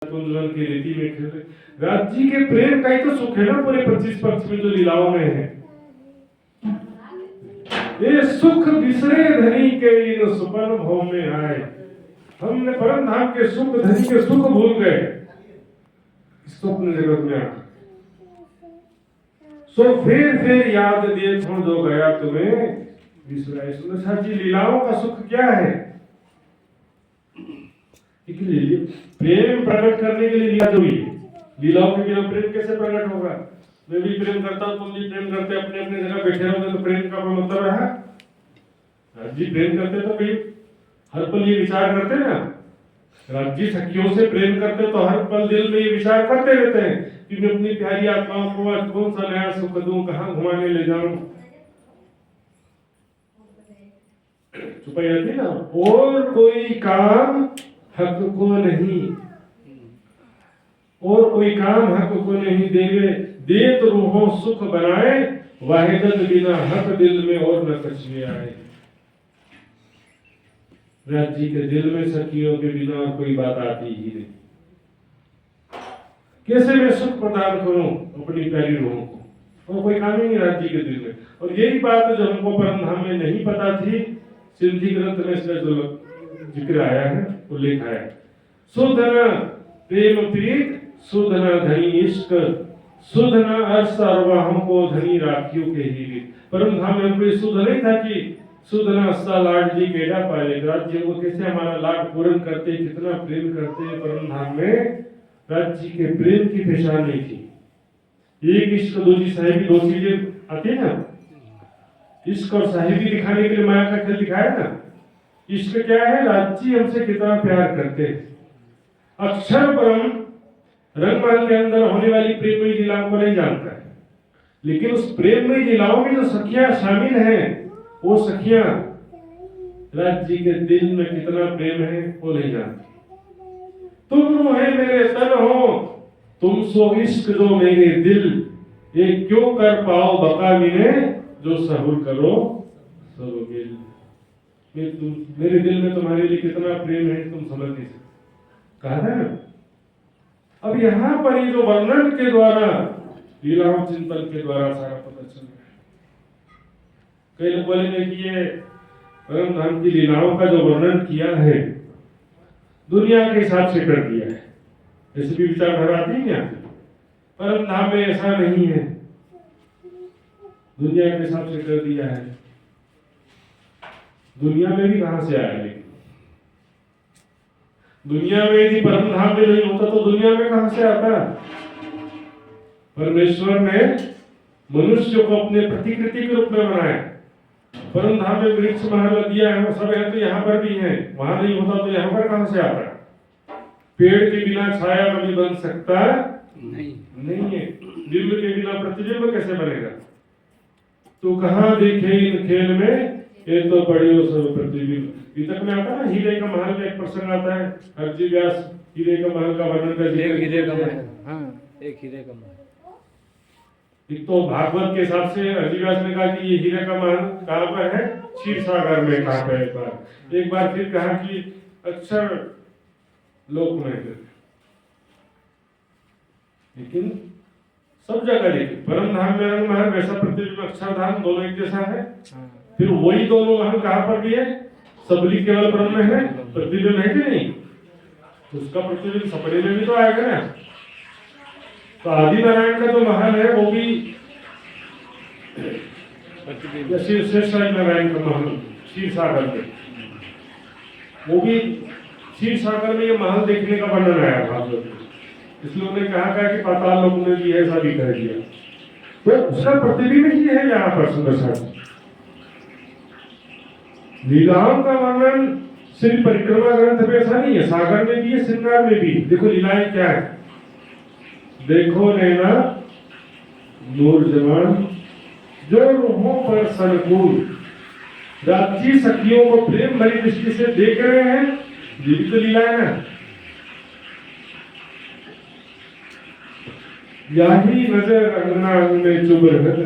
कुंजवन की रीति में खेल रहे। राज्य के प्रेम का ही तो सुख है ना पूरे 25 पक्ष में जो लीलाओं में है। ये सुख बिसरे धनी के इन सुपन भव में आए। हमने परम धाम के सुख धनी के सुख भूल गए स्वप्न जगत में आकर। सो फिर याद दिए छोड़ जो गया तुम्हें विसराए। सुंदर जी लीलाओं का सुख क्या है? प्रेम प्रकट करने के लिए लीला जरूरी है। लीलाओं के बिना प्रेम कैसे प्रकट होगा? मैं भी प्रेम करता हूं, तुम भी प्रेम करते, अपने अपने जगह बैठे रहोगे तो प्रेम का कोई मतलब रहा? जी प्रेम करते तो भी हर पल ये विचार करते ना, राज्य सखियों से प्रेम करते तो हर पल दिल में ये विचार करते रहते हैं कि मैं अपनी प्यारी आत्माओं को आज कौन सा नया सुख दूं, कहां घुमाने ले जाऊं। छुपाई जाती ना, और कोई काम हक को नहीं, और कोई काम हक को नहीं देवे, दे तो रूहों सुख बनाए, वाहिदत बिना हक दिल में और न कछुए आए। राज्य के दिल में सखियों के बिना और कोई बात आती ही नहीं। कैसे मैं सुख प्रदान करूं अपनी प्यारी रूहों को, और कोई काम ही नहीं राज्य के दिल में। और यही बात जो हमको परम धाम में नहीं पता थी, सिंधी ग्रंथ में इसका जो जिक्र आया है, उल्लेख आया। सुधना प्रेम प्रीत, सुधना धनी इश्क, सुधना अर्श अरवाहों को धनी राखियों के ही। परम धाम में कोई सुध नहीं था कि सुधना अस्सा लाड जी केड़ा पाए। राज्य को कैसे हमारा लाड पूर्ण करते, कितना प्रेम करते। परम धाम में राज्य के प्रेम की पहचान नहीं थी। एक इश्क दूसरी साहिबी, दो चीजें आती है ना। इश्क और साहिबी दिखाने के लिए माया का खेल दिखाया ना। इश्क क्या है? राज्य हमसे कितना प्यार करते हैं। अक्षर ब्रह्म रंगमहल के अंदर होने वाली प्रेममयी लीलाओं को नहीं जानता है, लेकिन उस प्रेममयी लीलाओं में जो सखियां शामिल हैं, वो सखियां राज्य के दिल में कितना प्रेम है वो नहीं जानती। तुम रूह है मेरे तन हो, तुम सो इश्क जो मेरे दिल, ये क्यों कर पाओ बका मिले, जो सहूर करो सब गिल। मेरे दिल में तुम्हारे लिए कितना प्रेम है तुम समझ नहीं सकते, कहा था ना। अब यहाँ पर ये जो वर्णन के द्वारा, लीलाओं चिंतन के द्वारा सारा पता चल रहा है। कई लोग बोलेंगे कि ये परम धाम की लीलाओं का जो वर्णन किया है दुनिया के हिसाब से कर दिया है, ऐसे भी विचारधारा आती है क्या? परम धाम में ऐसा नहीं है, दुनिया के हिसाब से कर दिया है। दुनिया में भी कहां से आया? लेकिन दुनिया में यदि परम धाम में नहीं होता तो दुनिया में कहां से आता? परमेश्वर ने मनुष्य को अपने प्रतिकृति के रूप में बनाया। परम धाम में वृक्ष महल दिया है, सब है तो यहाँ पर भी है, वहां नहीं होता तो यहाँ पर कहां से आता? पेड़ के बिना छाया कभी बन सकता नहीं है। बिंब के बिना प्रतिबिंब कैसे बनेगा? तो कहां देखे इन खेल में, ये तो बड़े हो सब प्रतिबिंब। तक में आता ना, हीरे का महल में एक प्रसंग आता है, हरजी व्यास हीरे का महल का वर्णन कर दिया। हीरे का महल, हाँ, एक हीरे का महल। एक तो भागवत के हिसाब से हरजी व्यास ने कहा कि ये हीरे का महल कहाँ पर है? क्षीर सागर में। कहाँ पे? एक बार फिर कहा कि अक्षर लोक में है। लेकिन सब जगह देखिए, परम धाम में रंग महल, वैसा प्रतिबिंब अक्षरधाम, दोनों एक जैसा है। फिर वही दोनों महल कहाँ पर भी है? सबली केवल ब्रह्म में है, प्रतिबिंब है कि नहीं? तो उसका प्रतिबिंब सपने में भी तो आएगा ना। तो आदि नारायण का जो महल है वो भी शेष नारायण का महल क्षीर सागर में, वो भी क्षीर सागर में ये महल देखने का वर्णन आया भागवत में। इसलिए उन्होंने कहा कि पाताल लोक में भी ऐसा भी कह दिया। तो उसका प्रतिबिंब ही है यहाँ पर सुंदर साहब। लीलाओं का वर्णन सिर्फ परिक्रमा ग्रंथ में ऐसा नहीं है, सागर में भी है, श्रृंगार में भी। देखो लीलाएं क्या है, देखो नैना नूर जवान जो रूहों पर सनकूल। राज्य सखियों को प्रेम भरी दृष्टि से देख रहे हैं, ये भी तो लीला है ना। यही नजर अंगना में चुभ रहे।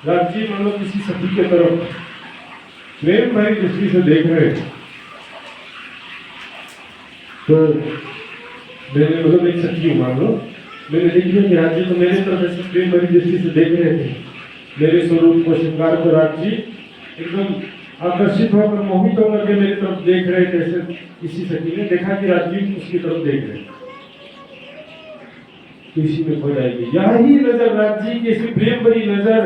राज्य मानो किसी सखी के तरफ प्रेम भरी दृष्टि से देख रहे हैं, तो मैंने मतलब एक सच्ची हूँ मान लो, मैंने देखी कि राज जी तो मेरे तरफ ऐसे प्रेम भरी दृष्टि से देख रहे थे, मेरे स्वरूप को श्रृंगार को राज जी एकदम आकर्षित होकर मोहित होकर के मेरी तरफ देख रहे थे। ऐसे किसी सखी ने देखा कि राज जी उसकी तरफ देख रहे, किसी में खो जाएगी यही नजर राज जी की, ऐसी प्रेम भरी नजर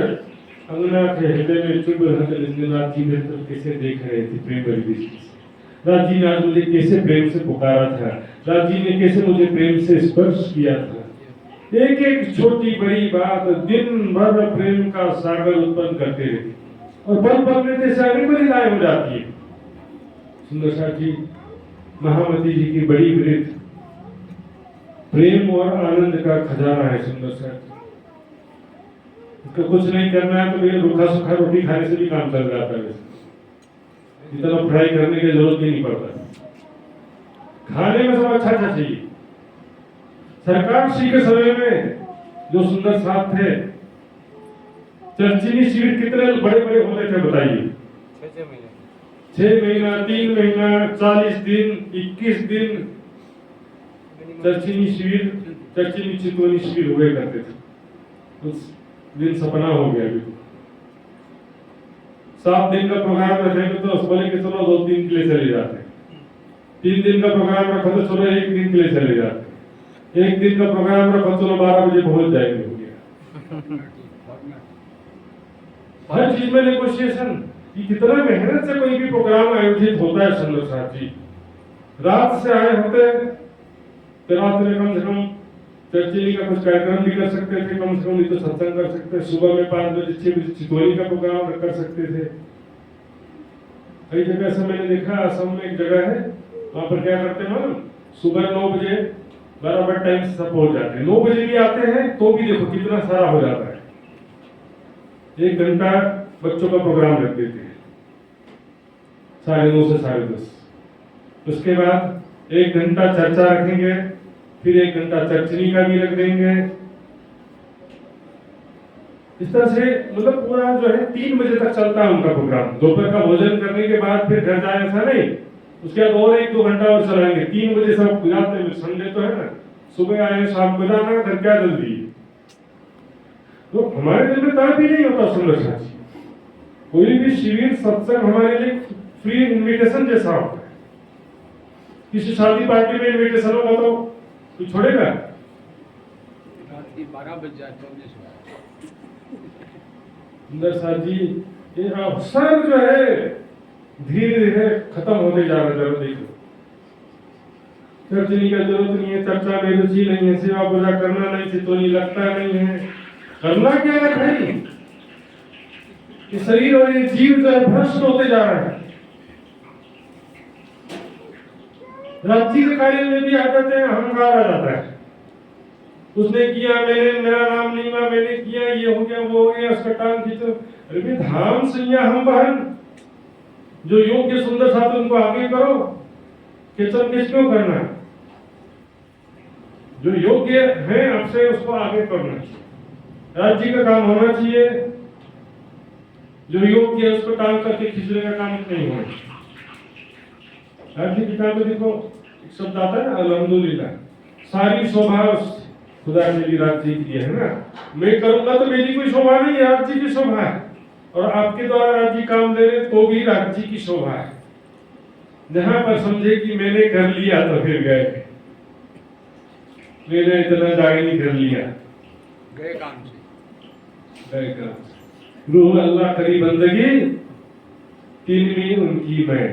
अंगना के हृदय में चुभ रहकर राज जी मेरी तरफ कैसे देख रहे थे प्रेम भरी दृष्टि से। राज जी ने आज मुझे कैसे प्रेम से पुकारा था, राज जी ने कैसे मुझे प्रेम से स्पर्श किया था। एक एक छोटी बड़ी बात दिन भर प्रेम का सागर उत्पन्न करते रहते और पल पल में जैसे अनेक लीलाएं हो जाती है। सुंदर साथ जी, महामती जी की बड़ी वृत्त प्रेम और आनंद का खजाना है। सुंदर साथ इसको कुछ नहीं करना है तो ये रूखा सूखा रोटी खाने से भी काम चल जाता है, इतना फ्राई करने की जरूरत भी नहीं पड़ता, खाने में सब अच्छा अच्छा चाहिए। सरकार श्री के समय में जो सुंदर साथ थे, चर्चिनी शिविर कितने बड़े बड़े होते थे बताइए? 6 महीना, 3 महीना, 40 दिन, 21 दिन चर्चिनी शिविर, चर्चिनी चितवनी शिविर हुए करते थे। उस दिन सपना हो गया। 7 दिन का प्रोग्राम रखेंगे तो बोले कि चलो 2 दिन के लिए चले जाते, 3 दिन का प्रोग्राम रखो तो चलो 1 दिन के लिए चले जाते, 1 दिन का प्रोग्राम रखो चलो 12 बजे पहुंच जाएंगे। हो गया हर चीज में नेगोशिएशन। कितना मेहनत से कोई भी प्रोग्राम आयोजित होता है सुंदर साथ जी। रात से आए होते तो रात में कम से कम चर्चिनी का कुछ कार्यक्रम भी कर सकते थे, कम से कम नहीं तो सत्संग कर सकते, सुबह में 5 बजे 6 बजे चितौनी का प्रोग्राम कर सकते थे। कई जगह से मैंने देखा, असम में एक जगह है वहां पर क्या करते हैं हम, सुबह 9 बजे बराबर टाइम से सब पहुंच जाते हैं, 9 बजे भी आते हैं तो भी देखो कितना सारा हो जाता है। 1 घंटा बच्चों का प्रोग्राम रख देते हैं 9:30 से 10:30। उसके बाद 1 घंटा चर्चा रखेंगे, फिर 1 घंटा चर्चनी का भी रख देंगे। इस तरह से मतलब पूरा जो है 3 बजे तक चलता है उनका प्रोग्राम। दोपहर का भोजन करने के बाद फिर घर जाए ऐसा नहीं, उसके बाद और 1-2 घंटा और चलाएंगे। 3 बजे सब जाते हैं, संडे तो है ना, सुबह आए शाम को जाना, घर क्या जल्दी। तो हमारे दिल में तब भी नहीं होता सुंदर साथी, कोई भी शिविर सत्संग हमारे लिए फ्री इन्विटेशन जैसा होता है। किसी शादी पार्टी में इन्विटेशन होगा तो तू छोड़ेगा? 12 बज जाते हैं। सुंदर साथ जी, ये अवसर जो है धीरे धीरे खत्म होते जा रहा है। देखो चर्चनी का जरूरत नहीं है, चर्चा में रुचि नहीं है, सेवा पूजा करना नहीं, चितौनी लगता नहीं है, करना क्या है भाई? कि शरीर और ये जीव जो है भ्रष्ट होते जा रहा है। राज्य के कार्य में भी आ जाते हैं, अहंकार आ जाता है। उसने किया, मैंने, मेरा नाम नहीं हुआ, मैंने किया, ये हो गया, वो हो गया, उसका टांग खींचो। अरे धाम सैया हम बहन, जो योग्य सुंदर साथ उनको आगे करो, किचन किस क्यों करना? जो योग्य है आपसे उसको आगे करना चाहिए, राज्य का काम होना चाहिए। जो योग्य है उसको टांग करके खींचने का काम नहीं होना चाहिए। राज्य के काम में देखो एक शब्द आता है अल्हम्दुलिल्लाह, सारी शोभा खुदा ने भी राज्य की है ना। मैं करूंगा तो मेरी कोई शोभा नहीं है, राज्य की शोभा है। और आपके द्वारा राज्य काम दे रहे तो भी राज्य की शोभा है। जहां पर समझे कि मैंने कर लिया तो फिर गए, मैंने इतना जागनी कर लिया, गए काम से, गए काम से। रूह अल्लाह करी बंदगी, तीनवीं उनकी मैं।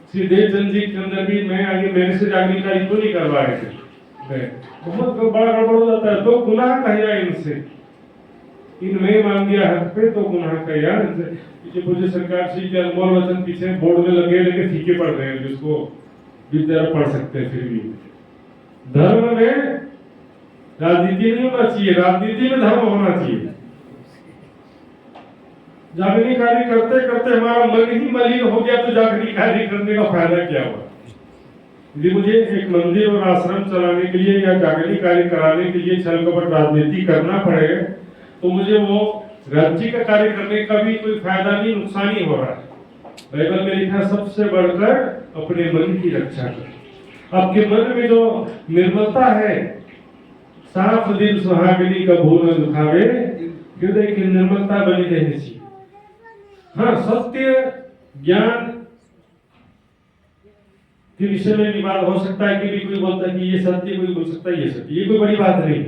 श्री देवचंद जी के अंदर भी मैं आगे मेरे से जागने का इनको नहीं करवा रहे थे। बहुत बड़ा गड़बड़ हो जाता है, तो गुनाह कहिया इनसे, इनमें मान दिया हक पे तो गुनाह कहिया इनसे। पीछे पूज्य सरकार श्री के अनमोल वचन पीछे बोर्ड में लगे लेके फीके पड़ रहे हैं, जिसको विद्यार्थी पढ़ सकते हैं। फिर भी धर्म में राजनीति नहीं होना चाहिए, राजनीति में धर्म होना चाहिए। जागनी कार्य करते करते हमारा मन ही मलिन हो गया तो जागनी कार्य करने का फायदा क्या हुआ? यदि मुझे एक मंदिर और आश्रम चलाने के लिए या जागनी कार्य कराने के लिए छल कपट राजनीति करना पड़े तो मुझे वो राज्य का कार्य करने का भी कोई फायदा नहीं, नुकसान ही हो रहा है। बाइबल में लिखा सबसे बढ़कर अपने मन की रक्षा करो। आपके मन में जो निर्मलता है, साफ दिल सुहागनी का भूल न दुखावे, हृदय की निर्मलता बनी रहनी चाहिए। हाँ, सत्य ज्ञान के विषय में विवाद हो सकता है कि भी कोई बोलता है कि ये सत्य, कोई बोल सकता है ये सत्य, ये कोई बड़ी बात नहीं।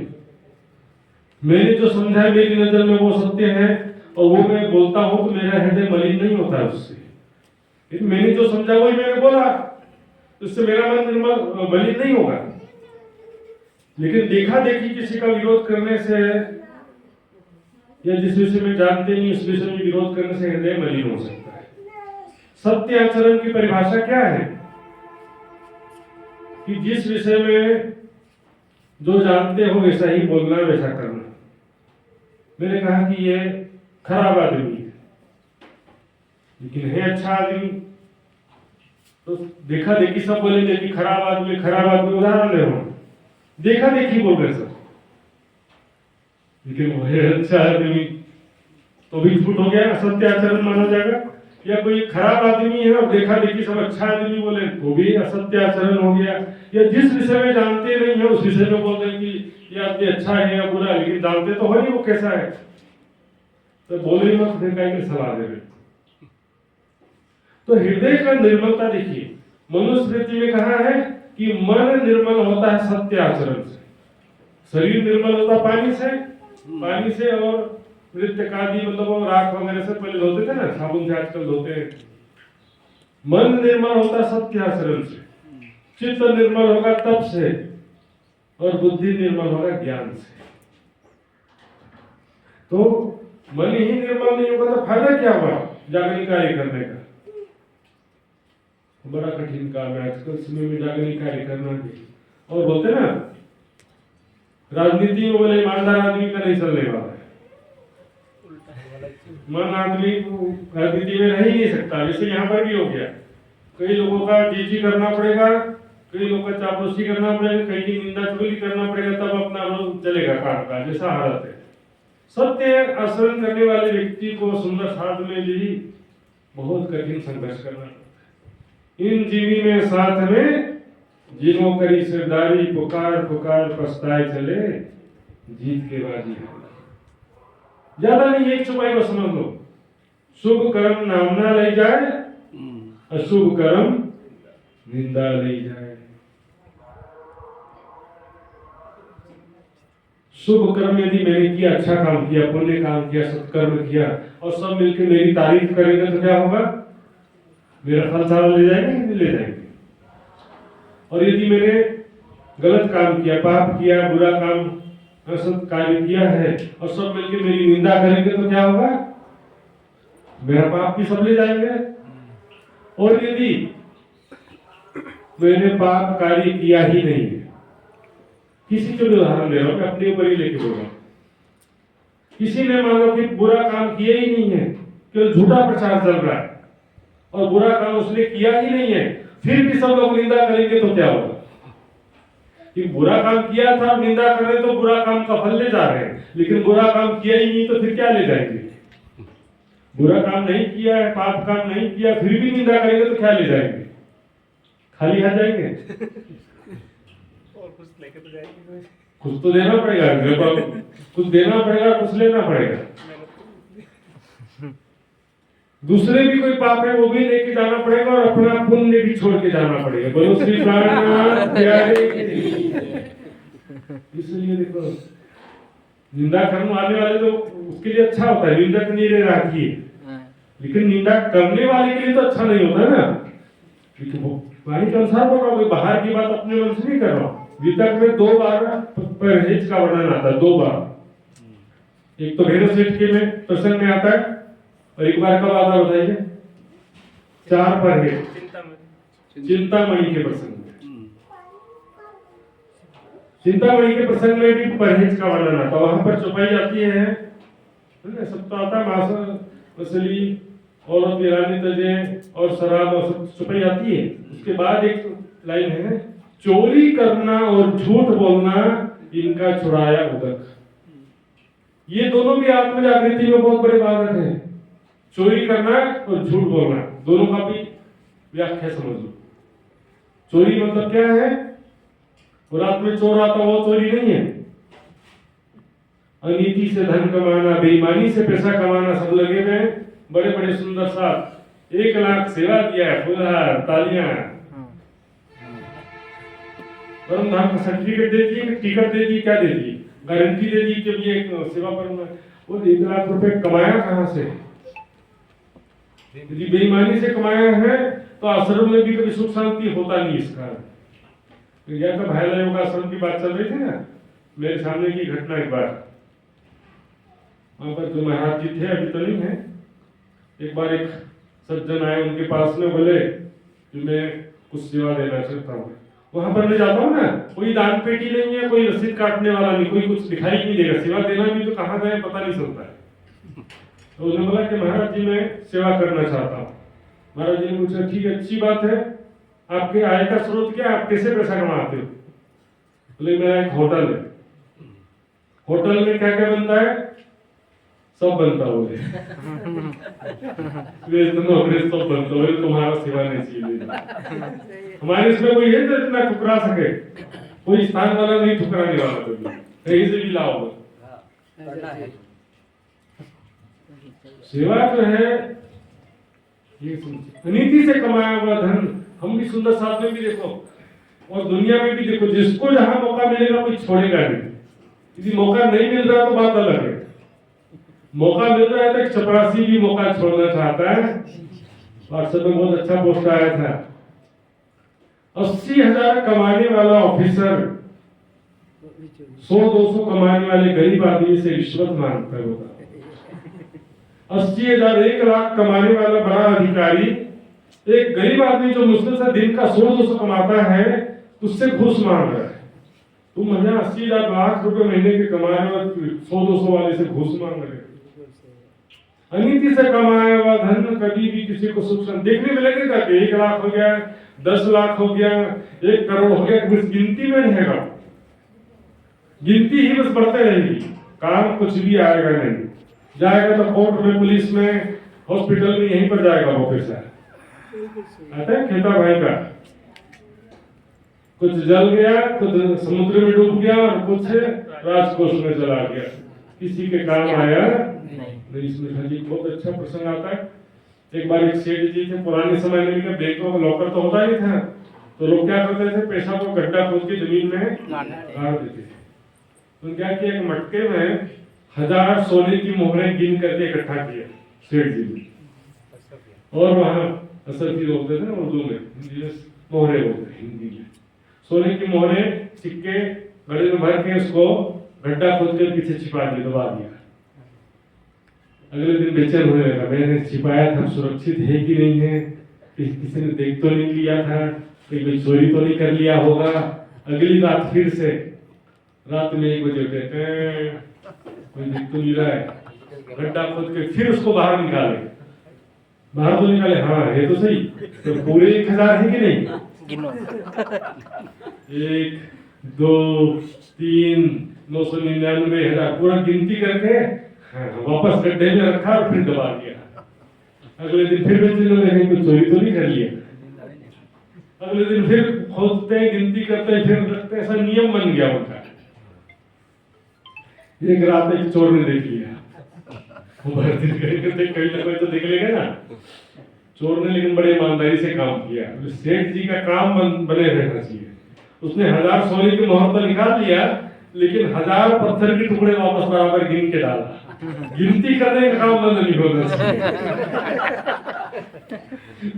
मैंने जो समझा है मेरी नजर में वो सत्य है, और वो मैं बोलता हूं तो मेरा हृदय मलिन नहीं होता उससे। लेकिन मैंने जो समझा वही मैंने बोला, उससे मेरा मन निर्मल मलिन नहीं होगा। लेकिन देखा देखी किसी का विरोध करने से, या जिस विषय में जानते नहीं उस विषय में विरोध करने से हृदय मलिन हो सकता है। सत्य आचरण की परिभाषा क्या है? कि जिस विषय में जो जानते हो वैसा ही बोलना, वैसा करना। मैंने कहा कि ये खराब आदमी है, लेकिन है अच्छा आदमी, तो देखा देखी सब बोलेंगे कि खराब आदमी, खराब आदमी। उदाहरण ले रहा, देखा देखी बोल रहे सब, लेकिन वो है अच्छा आदमी, तो भी झूठ हो गया, असत्य आचरण माना जाएगा। या कोई खराब आदमी है और देखा देखी सब अच्छा आदमी बोले, तो भी असत्य आचरण हो गया। या जिस विषय में जानते नहीं है उस विषय में बोलते हैं कि ये आदमी अच्छा है या बुरा, लेकिन जानते तो हो नहीं वो कैसा है, तो बोले मत, देखा के सलाह दे रहे। तो हृदय का निर्मलता देखिए, मनुस्मृति में कहा है कि मन निर्मल होता है सत्य आचरण से, शरीर निर्मल होता पानी से और मृत्यकादि, मतलब वो राख वगैरह से पहले धोते थे ना, साबुन से आजकल धोते हैं। मन निर्मल होता सत्य आचरण से, चित्त निर्मल होगा तप से, और बुद्धि निर्मल होगा ज्ञान से। तो मन ही निर्मल नहीं होगा तो फायदा क्या हुआ जागरण कार्य करने का? बड़ा कठिन काम है आजकल समय में जागरण कार्य करना भी। और बोलते ना, राजनीति में बोले ईमानदार आदमी का नहीं चलने वाला है, मन आदमी राजनीति में रह ही नहीं सकता। वैसे यहाँ पर भी हो गया, कई लोगों का जीजी करना पड़ेगा, कई लोगों का चापलूसी करना पड़ेगा, कई की निंदा चुगली करना पड़ेगा, तब अपना रोज चलेगा काम का, जैसा हालत है। सत्य आचरण करने वाले व्यक्ति को सुंदर साध में भी बहुत कठिन संघर्ष करना पड़ता है। इन जीवी में साथ में जिनो करी सिरदारी, पुकार पुकार पछताए चले, जीत के बाजी है। ज्यादा नहीं, एक चुपाई को समझ लो, शुभ कर्म नामना ले जाए, अशुभ कर्म निंदा ले जाए। शुभ कर्म यदि मैंने किया, अच्छा काम किया, पुण्य काम किया, सत्कर्म किया, और सब मिलकर मेरी तारीफ करेंगे तो क्या होगा? मेरा फल सारा ले जाएंगे, नहीं ले जाएंगे। और यदि मैंने गलत काम किया, पाप किया, बुरा काम, असत कार्य किया है, और सब मिलकर मेरी निंदा करेंगे तो क्या होगा? मेरा पाप भी सब ले जाएंगे। और यदि मैंने पाप कार्य किया ही नहीं है, किसी को भी उदाहरण दे रहा हूं, मैं अपने ऊपर ही लेके बोल रहा हूं, किसी ने मान लो कि बुरा काम किया ही नहीं है, केवल झूठा प्रचार चल रहा है और बुरा काम उसने किया ही नहीं है, फिर भी सब लोग निंदा करेंगे तो क्या होगा? कि बुरा काम किया था, निंदा कर रहे तो बुरा काम का फल ले जा रहे हैं, लेकिन बुरा काम किया ही नहीं तो फिर क्या ले जाएंगे? बुरा काम नहीं किया है, पाप काम नहीं किया, फिर भी निंदा करेंगे तो क्या ले जाएंगे? खाली हाथ जाएंगे? और कुछ लेके तो जाएंगे, कुछ तो देना पड़ेगा, कुछ देना पड़ेगा, कुछ लेना पड़ेगा। दूसरे भी कोई पाप है वो भी लेके जाना पड़ेगा, और अपना पुण्य भी छोड़ के जाना पड़ेगा। बोलो श्री प्राणनाथ प्यारे। इसलिए देखो, निंदा करने वाले तो उसके लिए अच्छा होता है, निंदक नहीं रह रखी है, लेकिन निंदा करने वाले के लिए तो अच्छा नहीं होता ना। वाणी के अनुसार बोल रहा हूँ, बाहर की बात अपने मन से नहीं कर रहा हूँ। वितर्क में 2 बार परहेज का वर्णन आता है, 2 बार। एक तो भैरव सेठ के में प्रसंग में आता है, और एक बार कब आता बताइए? 4 परहेज चिंतामणि के प्रसंग में। चिंतामणि के प्रसंग में भी परहेज का वर्णन आता है, वहां पर चौपाई आती है, सब तो आता है, मछली और रानी तजे और शराब और सब चौपाई आती है। उसके बाद एक लाइन है, चोरी करना और झूठ बोलना इनका छुड़ाया उदक। ये दोनों भी आत्म जागृति में बहुत बड़े बाधक है। चोरी करना और झूठ बोलना, दोनों का भी व्याख्या समझ लो। चोरी मतलब क्या है? वो रात में चोर आता वो चोरी नहीं है। अनीति से धन कमाना, बेईमानी से पैसा कमाना, सब लगे हुए हैं। बड़े बड़े सुंदर साहब 1 लाख सेवा दिया है, फुलहार, तालियां। परम धाम का सर्टिफिकेट दे दिए, टिकट दे दी, क्या दे दी, गारंटी दे दी कि ये सेवा परम। वो 1 लाख रुपए कमाया कहां से? यदि बेईमानी से कमाया है तो आश्रम में भी कभी सुख शांति होता नहीं इसका। तो यह तो भाईला योग आश्रम की बात चल रही थी ना, मेरे सामने की घटना एक बार। वहां पर जो महाराज जी थे, अभी तो नहीं है, एक बार एक सज्जन आए उनके पास में, बोले कि मैं कुछ सेवा देना चाहता हूँ। वहां पर मैं जाता हूँ ना, कोई दान पेटी नहीं है, कोई रसीद काटने वाला नहीं, कोई कुछ दिखाई नहीं देगा। सेवा देना भी तो कहाँ जाए पता नहीं चलता है। तो उन्होंने बोला कि महाराज जी मैं सेवा करना चाहता हूँ। महाराज जी ने पूछा ठीक है, अच्छी बात है, आपके आय का स्रोत क्या है, आप कैसे पैसा कमाते हो? बोले मेरा एक होटल है। होटल में क्या क्या बनता है? सब बनता हो सब बनता हो, तुम्हारा सेवा नहीं चाहिए। हमारे इसमें कोई है जो इतना ठुकरा सके? कोई स्थान वाला नहीं ठुकराने वाला, कोई कहीं से भी लाओ। सेवा जो है ये नीति से कमाया हुआ धन। हम भी सुंदर साथ में भी देखो, और दुनिया में भी देखो, जिसको जहां मौका मिलेगा कोई छोड़ेगा नहीं। यदि मौका नहीं मिल रहा तो बात अलग है, मौका मिल रहा है तो एक चपरासी भी मौका छोड़ना चाहता है। व्हाट्सएप में बहुत अच्छा पोस्ट आया था, 80,000 कमाने वाला ऑफिसर 100-200 कमाने वाले गरीब आदमी से रिश्वत मांगता होगा। 80,000 1 लाख कमाने वाला बड़ा अधिकारी एक गरीब आदमी जो मुश्किल से दिन का 100-200 कमाता है उससे घूस मांग रहा है। तुम 80,000 लाख रुपए महीने के कमाए और 100-200 वाले से घूस मांग रहे हो। अनीति से कमाया हुआ धन कभी भी किसी को सुख देखने में लगेगा कि 1 लाख हो गया, 10 लाख हो गया, 1 करोड़ हो गया, कुछ गिनती में रहेगा। गिनती ही बस बढ़ते रहेगी, काम कुछ भी आएगा नहीं। जाएगा तो कोर्ट में, पुलिस में, हॉस्पिटल में, यहीं पर जाएगा वो पैसा। आता है खेता भाई का, कुछ जल गया, कुछ समुद्र में डूब गया और कुछ राजकोष में चला गया, किसी के काम आया नहीं। इसमें खाली बहुत अच्छा प्रसंग आता है। एक बार एक सेठ जी थे, पुराने समय में बैंकों में लॉकर तो होता नहीं था, तो लोग क्या करते थे, पैसा को गड्ढा खोद के जमीन में गाड़ देते थे। तो क्या किया, एक मटके में 1000 सोने की मोहरें गिन करके इकट्ठा किया सेठ जी ने, और वहां असरफी बोलते थे ना उर्दू में, मोहरे बोलते हिंदी में, सोने की मोहरें सिक्के गले में भर के उसको गड्ढा खोद के पीछे छिपा दिया, दबा दिया। अगले दिन बेचैन होने लगा, मैंने छिपाया था, सुरक्षित है कि नहीं है, किसी ने देख तो नहीं लिया था, कोई चोरी तो नहीं कर लिया होगा। अगली रात फिर से रात में 1 बजे उठे, कोई देख तो नहीं रहा है, गड्ढा खोद के फिर उसको बाहर निकाले। बाहर तो निकाले, हाँ है तो सही, तो पूरे 1000 है कि नहीं? 1, 2, 3, 999 1000 पूरा गिनती करके वापस गड्ढे में रखा और फिर दबा दिया। अगले दिन फिर बेचने कोई चोरी तो नहीं कर लिया। अगले दिन फिर खोदते हैं, गिनती करते हैं, फिर रखते हैं, ऐसा नियम बन गया उनका। एक रात एक चोर ने देख लिया, कहीं ना कोई तो देख लेगा ना। चोर ने लेकिन बड़े ईमानदारी से काम किया, सेठ जी का काम बने रहना चाहिए। उसने 1000 सोने की मोहर तो निकाल लिया, लेकिन 1000 पत्थर के टुकड़े वापस बराबर गिन के डाला। गिनती करने का काम बंद नहीं होना चाहिए,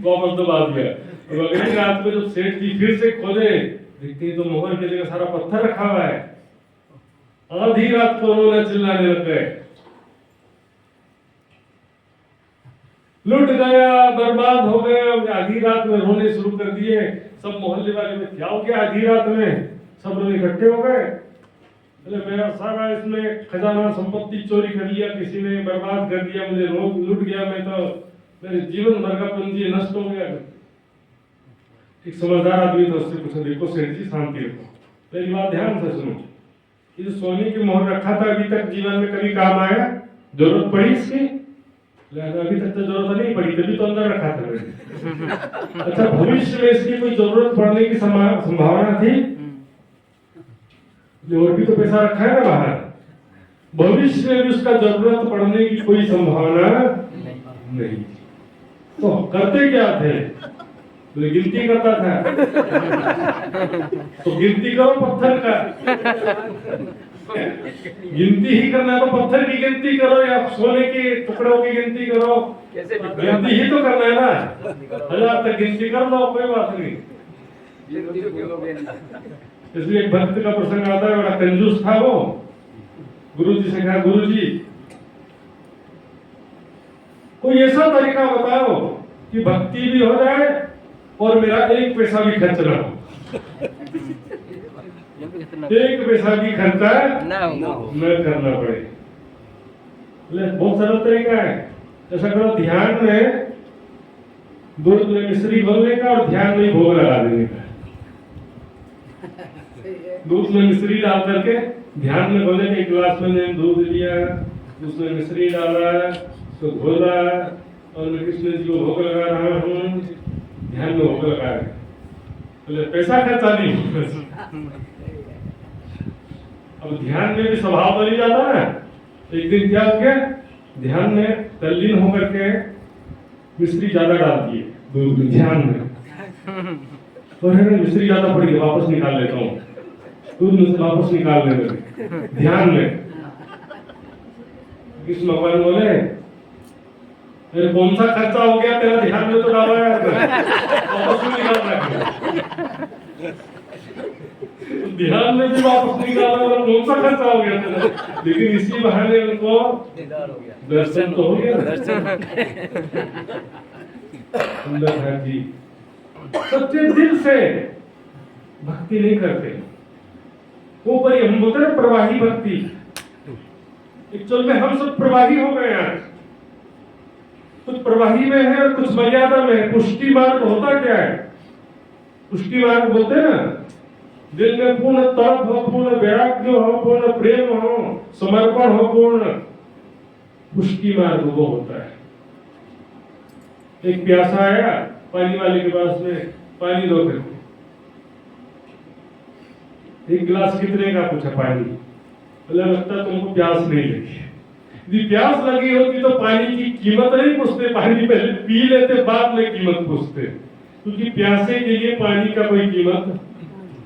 वापस दबा दिया। और अगली रात में जब सेठ जी फिर से खोले, देखते हैं तो मोहर की जगह सारा पत्थर रखा हुआ है। आधी रात को रोना चिल्लाने लग गए, लुट गया, बर्बाद हो गया। आधी रात में रोने शुरू कर दिए। सब मोहल्ले वाले में क्या हो गया आधी रात में? सब लोग इकट्ठे हो गए। मेरा सारा इसमें खजाना संपत्ति चोरी कर लिया, किसी ने बर्बाद कर दिया, मुझे रोग लूट गया, मैं तो मेरे जीवन भर का पूंजी नष्ट हो गया। एक समझदार आदमी था, उससे पूछा, देखो सेठ जी शांति रखो, मेरी बात ध्यान से सुनो, ये सोने की मोहर रखा था, अभी तक जीवन में कभी काम आया? जरूरत पड़ी इसकी? अभी तक तो जरूरत नहीं पड़ी, तभी तो अंदर रखा था मैंने। अच्छा, भविष्य में इसकी कोई जरूरत पड़ने की संभावना थी? और भी तो पैसा रखा है ना बाहर, भविष्य में भी उसका जरूरत पड़ने की कोई संभावना नहीं। तो करते क्या थे? तो गिनती करता था। तो गिनती करो पत्थर का, गिनती ही करना है तो पत्थर की गिनती करो या सोने के टुकड़ों की गिनती करो, गिनती ही तो करना है ना। 1000 तक गिनती कर लो, कोई बात नहीं। इसलिए एक भक्त का प्रसंग आता है, बड़ा कंजूस था वो। गुरुजी से कहा, गुरुजी कोई ऐसा तरीका बताओ कि भक्ति भी हो जाए और मेरा एक पैसा भी खर्च ना हो। एक पैसा भी खर्चा न करना पड़े। बहुत सरल तरीका है। ऐसा करो, ध्यान में दूध में मिश्री घोलने का और ध्यान में भोग लगा देने का। दूध में मिश्री डाल करके ध्यान में घोले, एक गिलास में दूध लिया, उसमें मिश्री डाला, तो घोला, और मैं कृष्ण जी को भोग लगा रहा हूँ, ध्यान में भोग लगा रहे। तो पैसा खर्चा नहीं। अब ध्यान में भी स्वभाव बन जाता है। एक दिन क्या हो गया, ध्यान में तल्लीन होकर के मिश्री ज्यादा डाल दिए दूध में, ध्यान में, और मिश्री ज्यादा पड़ गई, वापस निकाल लेता हूँ, दूध में से वापस निकाल लेते ध्यान में। कृष्ण भगवान बोले, अरे कौन सा खर्चा हो गया तेरा, ध्यान में तो डाला है, वापस निकाल रहा, ध्यान में भी वापस निकाला, और कौन सा खर्चा हो गया तेरा। लेकिन इसी बहाने उनको दर्शन तो हो गया। सुंदर है जी, सच्चे दिल से भक्ति नहीं करते, वो पर हम बोलते हैं प्रवाही भक्ति। एक्चुअल में हम सब प्रवाही हो गए हैं, कुछ प्रवाही में है और कुछ मर्यादा में है। पुष्टि मार्ग होता क्या है? पुष्टि मार्ग बोलते हैं ना, दिल में पूर्ण तप हो, पूर्ण वैराग्य हो, पूर्ण प्रेम हो, समर्पण हो पूर्ण, पुष्टि मार्ग वो होता है। एक प्यासा आया पानी वाले के पास में, पानी दो करके, एक गिलास कितने का पूछा पानी, बोला लगता तुमको प्यास नहीं लगी। यदि प्यास लगी होती तो पानी की कीमत नहीं पूछते, पानी पहले पी लेते, बाद में कीमत पूछते, क्योंकि प्यासे के लिए पानी का कोई कीमत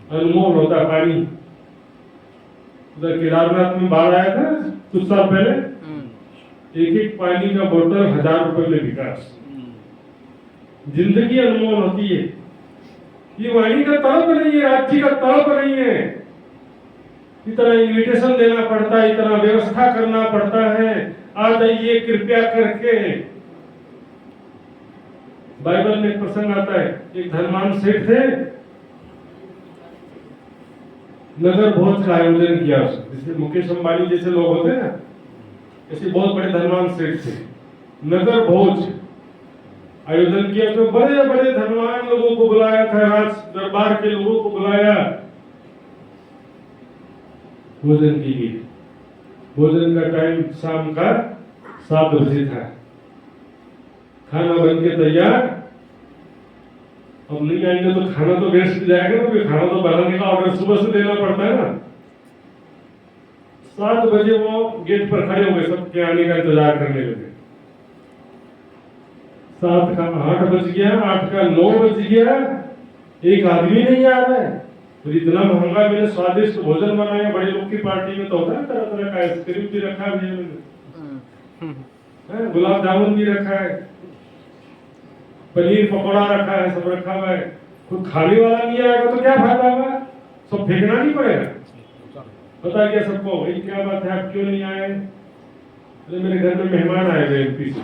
अनमोल होता है। पानी उधर केदारनाथ में बाढ़ आया था कुछ साल पहले, एक एक पानी का बोतल 1000 रुपए में बिका। जिंदगी अनमोल होती है। ये वाणी का तड़प नहीं है, राज्य का तड़प नहीं है। इतना इन्विटेशन देना पड़ता है, इतना व्यवस्था करना पड़ता है, आ जाइए कृपया करके। बाइबल में प्रसंग आता है, एक धनवान सेठ थे, नगर भोज का आयोजन किया। जैसे मुकेश अंबानी जैसे लोग होते हैं ना, ऐसे बहुत बड़े धनवान सेठ थे, नगर भोज आयोजन किया। तो बड़े बड़े धनवान लोगों को बुलाया था, राज दरबार के लोगों को बुलाया भोजन के लिए। भोजन का टाइम शाम का 7 बजे था। खाना बन के तैयार, अब नहीं आएंगे तो खाना तो वेस्ट जाएगा ना, खाना तो बनाने का ऑर्डर सुबह से देना पड़ता है ना। 7 बजे वो गेट पर खड़े हो गए, सबके आने का इंतजार करने लगे। 7 का 8 बज गया, 8 का 9 बज गया, एक आदमी नहीं आ रहा है। तो इतना महंगा मैंने स्वादिष्ट भोजन बनाया, बड़े लोग की पार्टी में तो होता है तरह तरह का, आइसक्रीम भी रखा है, गुलाब जामुन भी रखा है, पनीर पकौड़ा रखा है, सब रखा हुआ है। कोई खाने वाला नहीं आएगा तो क्या फायदा होगा, सब फेंकना नहीं पड़ेगा। पता क्या सबको, भाई क्या बात है आप क्यों नहीं आए? अरे मेरे घर में मेहमान आए थे एमपी से,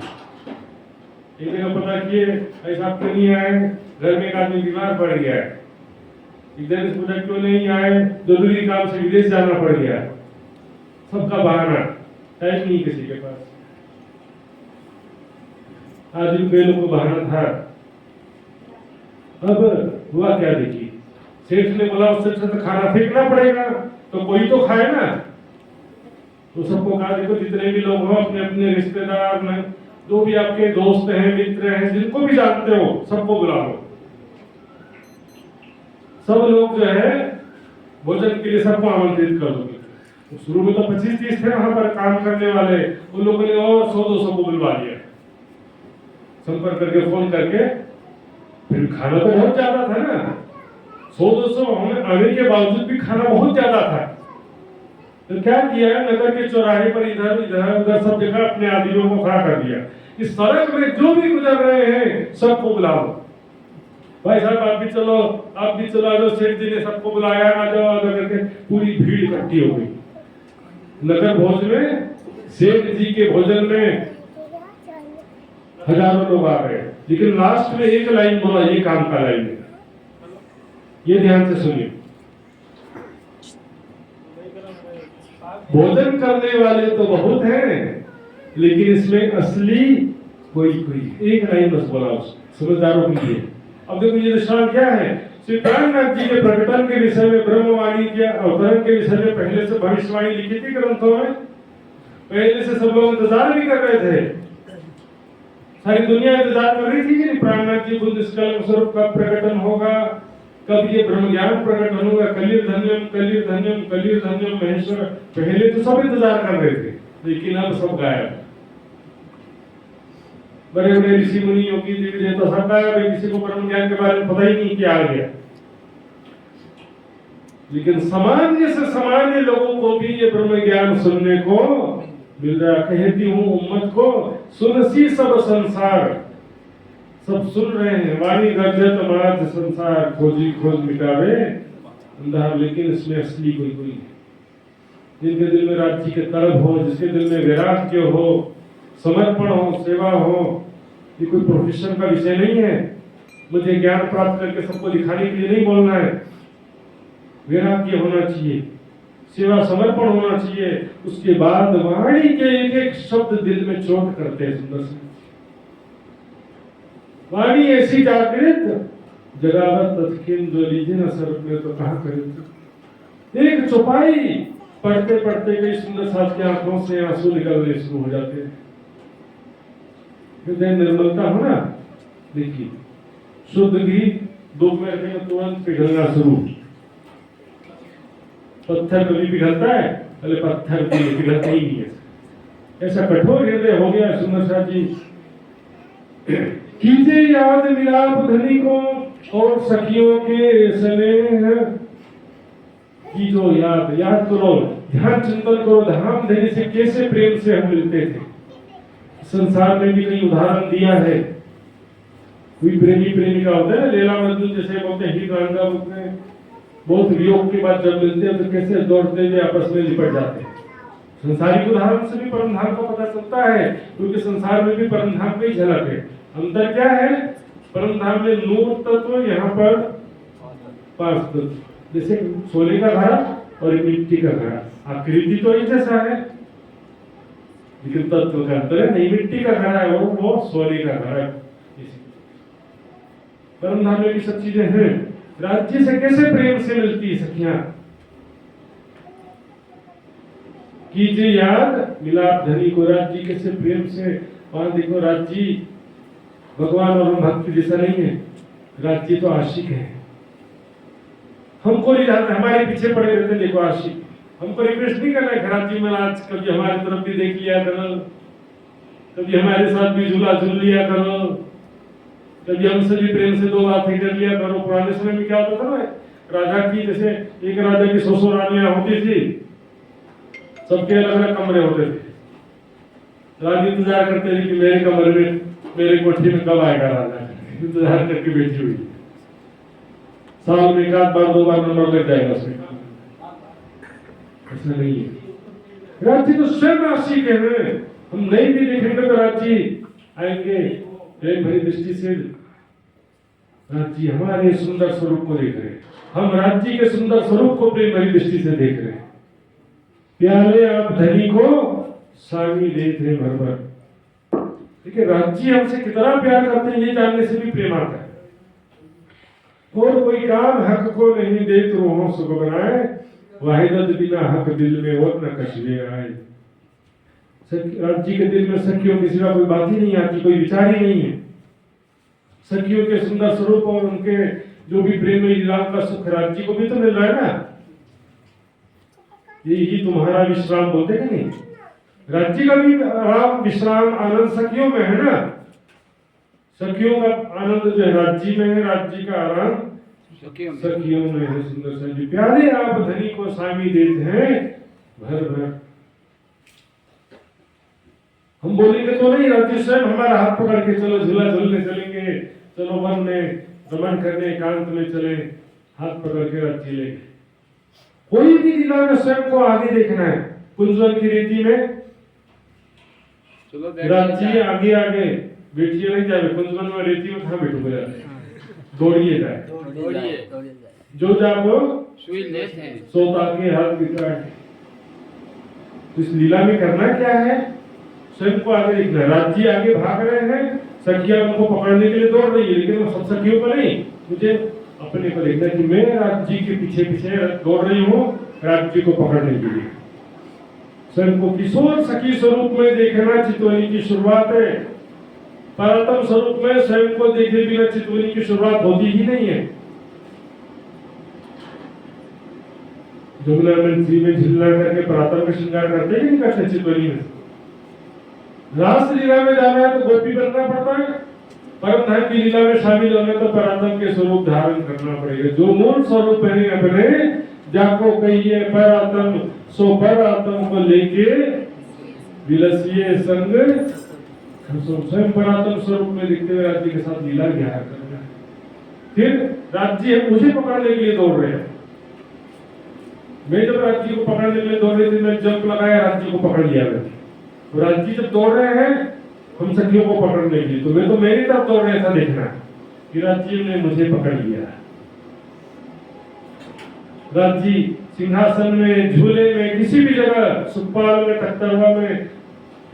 एक जगह पता किए ऐसा आप क्यों नहीं आए, घर में एक आदमी बीमार पड़ गया है, इधर से पूछा क्यों नहीं आए, जरूरी काम से विदेश जाना पड़ गया। सबका बहाना, टाइम नहीं किसी के पास। आज भी कई लोगों को बहाना था। अब हुआ क्या देखिए, सेठ ने बोला उससे तो खाना फेंकना पड़ेगा, तो कोई तो खाए ना। तो सबको कहा देखो जितने भी लोग हो अपने अपने रिश्तेदार जो भी आपके दोस्त हैं, मित्र हैं, जिनको भी जानते हो, सबको बुला लो। सब लोग जो है भोजन के लिए सबको आमंत्रित कर दो। तो शुरू में तो 25-30 थे वहां पर काम करने वाले, उन लोगों ने और 100-200 को बुलवा लिया, संपर्क करके, फोन करके। फिर खाना तो बहुत ज्यादा था ना, 100-200 आने के बावजूद भी खाना बहुत ज्यादा था। तो क्या किया, नगर के चौराहे पर इधर उधर सब जगह अपने आदमियों को खड़ा कर दिया कि सड़क में जो भी गुजर रहे हैं सबको बुलाओ। भाई साहब आप भी चलो, आप भी चलो, आ जाओ। सेठ जी ने सबको बुलाया, आ जाओ, आ जाओ करके पूरी भीड़ इकट्ठी हो गई नगर भोज में। सेठ जी के भोजन में हजारों लोग आ गए, लेकिन लास्ट में एक लाइन बोला, ये काम का लाइन है, ये ध्यान से सुनिए। भोजन करने वाले तो बहुत हैं, लेकिन इसमें असली कोई एक लाइन बस बोला समझदारों के लिए। अब देखो ये दृष्टांत क्या है, श्री प्राणनाथ जी के प्रकटन के विषय में, ब्रह्मवाणी के अवतरण के विषय में पहले से भविष्यवाणी लिखी थी ग्रंथों में। पहले से सब लोग इंतजार भी कर रहे थे, सारी दुनिया इंतजार कर रही थी कि प्राणनाथ जी बुद्ध स्कलम स्वरूप कब प्रकटन होगा, कब ये ब्रह्म ज्ञान प्रकट होगा। कलिर धन्यम कलिर धन्यम कलिर धन्यम महेश्वर, पहले तो सब इंतजार कर रहे थे, लेकिन अब सब गायब। बड़े बड़े ऋषि मुनि योगी देवी देवता सब गायब है, किसी को ब्रह्म ज्ञान के बारे में पता ही नहीं क्या आ गया। लेकिन सामान्य से सामान्य लोगों को भी ये ब्रह्म ज्ञान सुनने को मिल रहा। कहती हूँ उम्मत को, सुनसी सब संसार, सब सुन रहे हैं। वाणी गर्जत मात संसार, खोजी खोज मिटावे अंधार। लेकिन इसमें असली कोई है, जिनके दिल में राज्य के तलब हो, जिसके दिल में वैराग्य हो, समर्पण हो, सेवा हो। ये कोई प्रोफेशन का विषय नहीं है, मुझे ज्ञान प्राप्त करके सबको दिखाने के लिए नहीं बोलना है। वैराग्य होना चाहिए, सेवा समर्पण होना चाहिए। उसके बाद वाणी के एक एक शब्द दिल में चोट करते हैं। सुंदर से वाणी ऐसी जागृत, जगावत तत्किन जो लीजिए न सर में तो कहा करे। एक चौपाई पढ़ते पढ़ते कई सुंदर साथ की आंखों से आंसू निकलने शुरू हो जाते हैं। हृदय निर्मलता हो ना, देखिए शुद्ध घी दोपहर में तुरंत पिघलना शुरू। पत्थर कभी पिघलता है? अरे पत्थर पिघलता ही नहीं है। ऐसा कठोर हृदय हो गया सुंदर साथ जी। कीजिए याद मिलाप धनी को और सखियों के स्नेह की जो याद करो, ध्यान चिंतन करो, धाम धनी से कैसे प्रेम से हम मिलते थे। संसार में भी कई उदाहरण दिया है। कोई प्रेमी प्रेमिका होता है, लैला मजनू जैसे बोलते हैं, हीर रांझा बोलते हैं। बहुत वियोग के बाद जब मिलते हैं तो कैसे दौड़ते हुए आपस में लिपट जाते हैं। संसारिक उदाहरण से भी परमधाम का पता चलता है, क्योंकि संसार में भी परमधाम की झलक है। अंतर क्या है? परमधाम में नूर तत्व, यहाँ पर 5 तत्व, जैसे सोने का घड़ा और मिट्टी का घड़ा। आकृति तो एक जैसा है, लेकिन तत्व का अंतर है। नहीं मिट्टी का घड़ा है वो सोने का घड़ा है। परमधाम में भी सब चीजें हैं। राज्य से कैसे प्रेम से मिलती सखियां, कीजिए याद मिलाप धनी को। राज्य कैसे प्रेम से, वहां देखो राज्य भगवान और भक्ति जैसा नहीं है। राज्य तो आशिक है, हमको नहीं जानते, हमारे पीछे पड़े रहते। देखो आशिक हमको रिक्वेस्ट नहीं करना है राज्य में, आज कभी हमारी तरफ भी देख लिया करो, कभी हमारे साथ भी झूला झूल लिया करो, कभी हमसे भी प्रेम से 2 बातें कर लिया करो। पुराने समय में क्या होता था ना, राजा की जैसे एक राजा की 100 रानियां होती थी, सबके अलग अलग कमरे होते थे। रानी इंतजार करते थे कि मेरे कमरे में, मेरे कोठरी में कब आएगा राजा, इंतजार करके बैठी हुई। साल में 1 बार 2 बार नंबर लग जाएगा उसमें। ऐसा नहीं है, राज्य तो स्वयं आशिक है। हम नहीं भी देखेंगे तो राज्य आएंगे प्रेम भरी दृष्टि से। राज्य हमारे सुंदर स्वरूप को देख रहे हैं, हम राज्य के सुंदर स्वरूप को प्रेम भरी दृष्टि से देख रहे हैं। प्यारे आप धनी को सामी देख रहे भर भर। देखिए राज्य हमसे कितना प्यार करते हैं, ये जानने से भी प्रेम आता है। और कोई काम हक को नहीं दे तो रोहों सुख बनाए, वाहिदत बिना हक दिल में और न कशवे आए। राज्य के दिल में सखियों के सिवा कोई बात ही नहीं आती, कोई विचार ही नहीं है। सखियों के सुंदर स्वरूप और उनके जो भी प्रेम लीलाओं का सुख राज्य को भी तो मिल रहा है ना। यही तुम्हारा विश्राम बोलते हैं नहीं, राज्य का भी आराम विश्राम आनंद सखियों में है ना। सखियों का आनंद जो है राज्य में है, राज्य का आराम सखियों में है। सुंदर संजी प्यारे आप धनी को स्वामी देते हैं भर भर। हम बोलेंगे तो नहीं, राज्य स्वयं हमारा हाथ पकड़ के चलो झूला झूलने चलेंगे, चलो वन में भ्रमण करने एकांत में चले, हाथ पकड़ के राज्य लेंगे। कोई भी लीला में स्वयं को आगे देखना है। कुंजवन की रीति में राज्य आगे आगे बैठिए नहीं जाए, कुंजवन में रीति में कहाँ बैठोगे, दौड़िए जाए, जो जागो सोता के हाथ बिगाड़। इस लीला में करना क्या है, स्वयं को आगे देखना है। राज्य आगे भाग रहे हैं, सखियां उनको पकड़ने के लिए दौड़ रही है, लेकिन वो सब सखियों को नहीं, मुझे अपने को देखना कि मैं राज्य के पीछे पीछे दौड़ रही हूँ राज्य को पकड़ने के लिए। स्वयं को किशोर सखी स्वरूप में देखना चितवनी की शुरुआत है। परतम स्वरूप में स्वयं को देखे बिना चितवनी की शुरुआत होती ही नहीं है। जमुना में झिलना करके परातम का श्रृंगार करते ही नहीं करते चितवनी में। रास लीला में जाना है तो गोपी बनना पड़ता है, परम धाम की लीला में शामिल होना तो परातम के स्वरूप धारण करना पड़ेगा। जो मूल स्वरूप है अपने जाको कहिए परातम, सो परातम को लेके विलसिए संग स्वयं परातम स्वरूप में दिखते हुए राज्य के साथ लीला विहार करना है। फिर राज्य मुझे पकड़ने के लिए दौड़ रहे हैं। मैं जब राज्य को पकड़ने के लिए दौड़ रही थी, मैं जंप लगाया, राज्य को पकड़ लिया मैंने। राज्य जब दौड़ रहे हैं हम सखियों को पकड़ने के लिए, तो मैं तो मेरी तरफ दौड़ रहे था देखना कि राज्य ने मुझे पकड़ लिया। राज्य सिंहासन में, झूले में, किसी भी जगह, सुखपाल में, तख्तरवा में,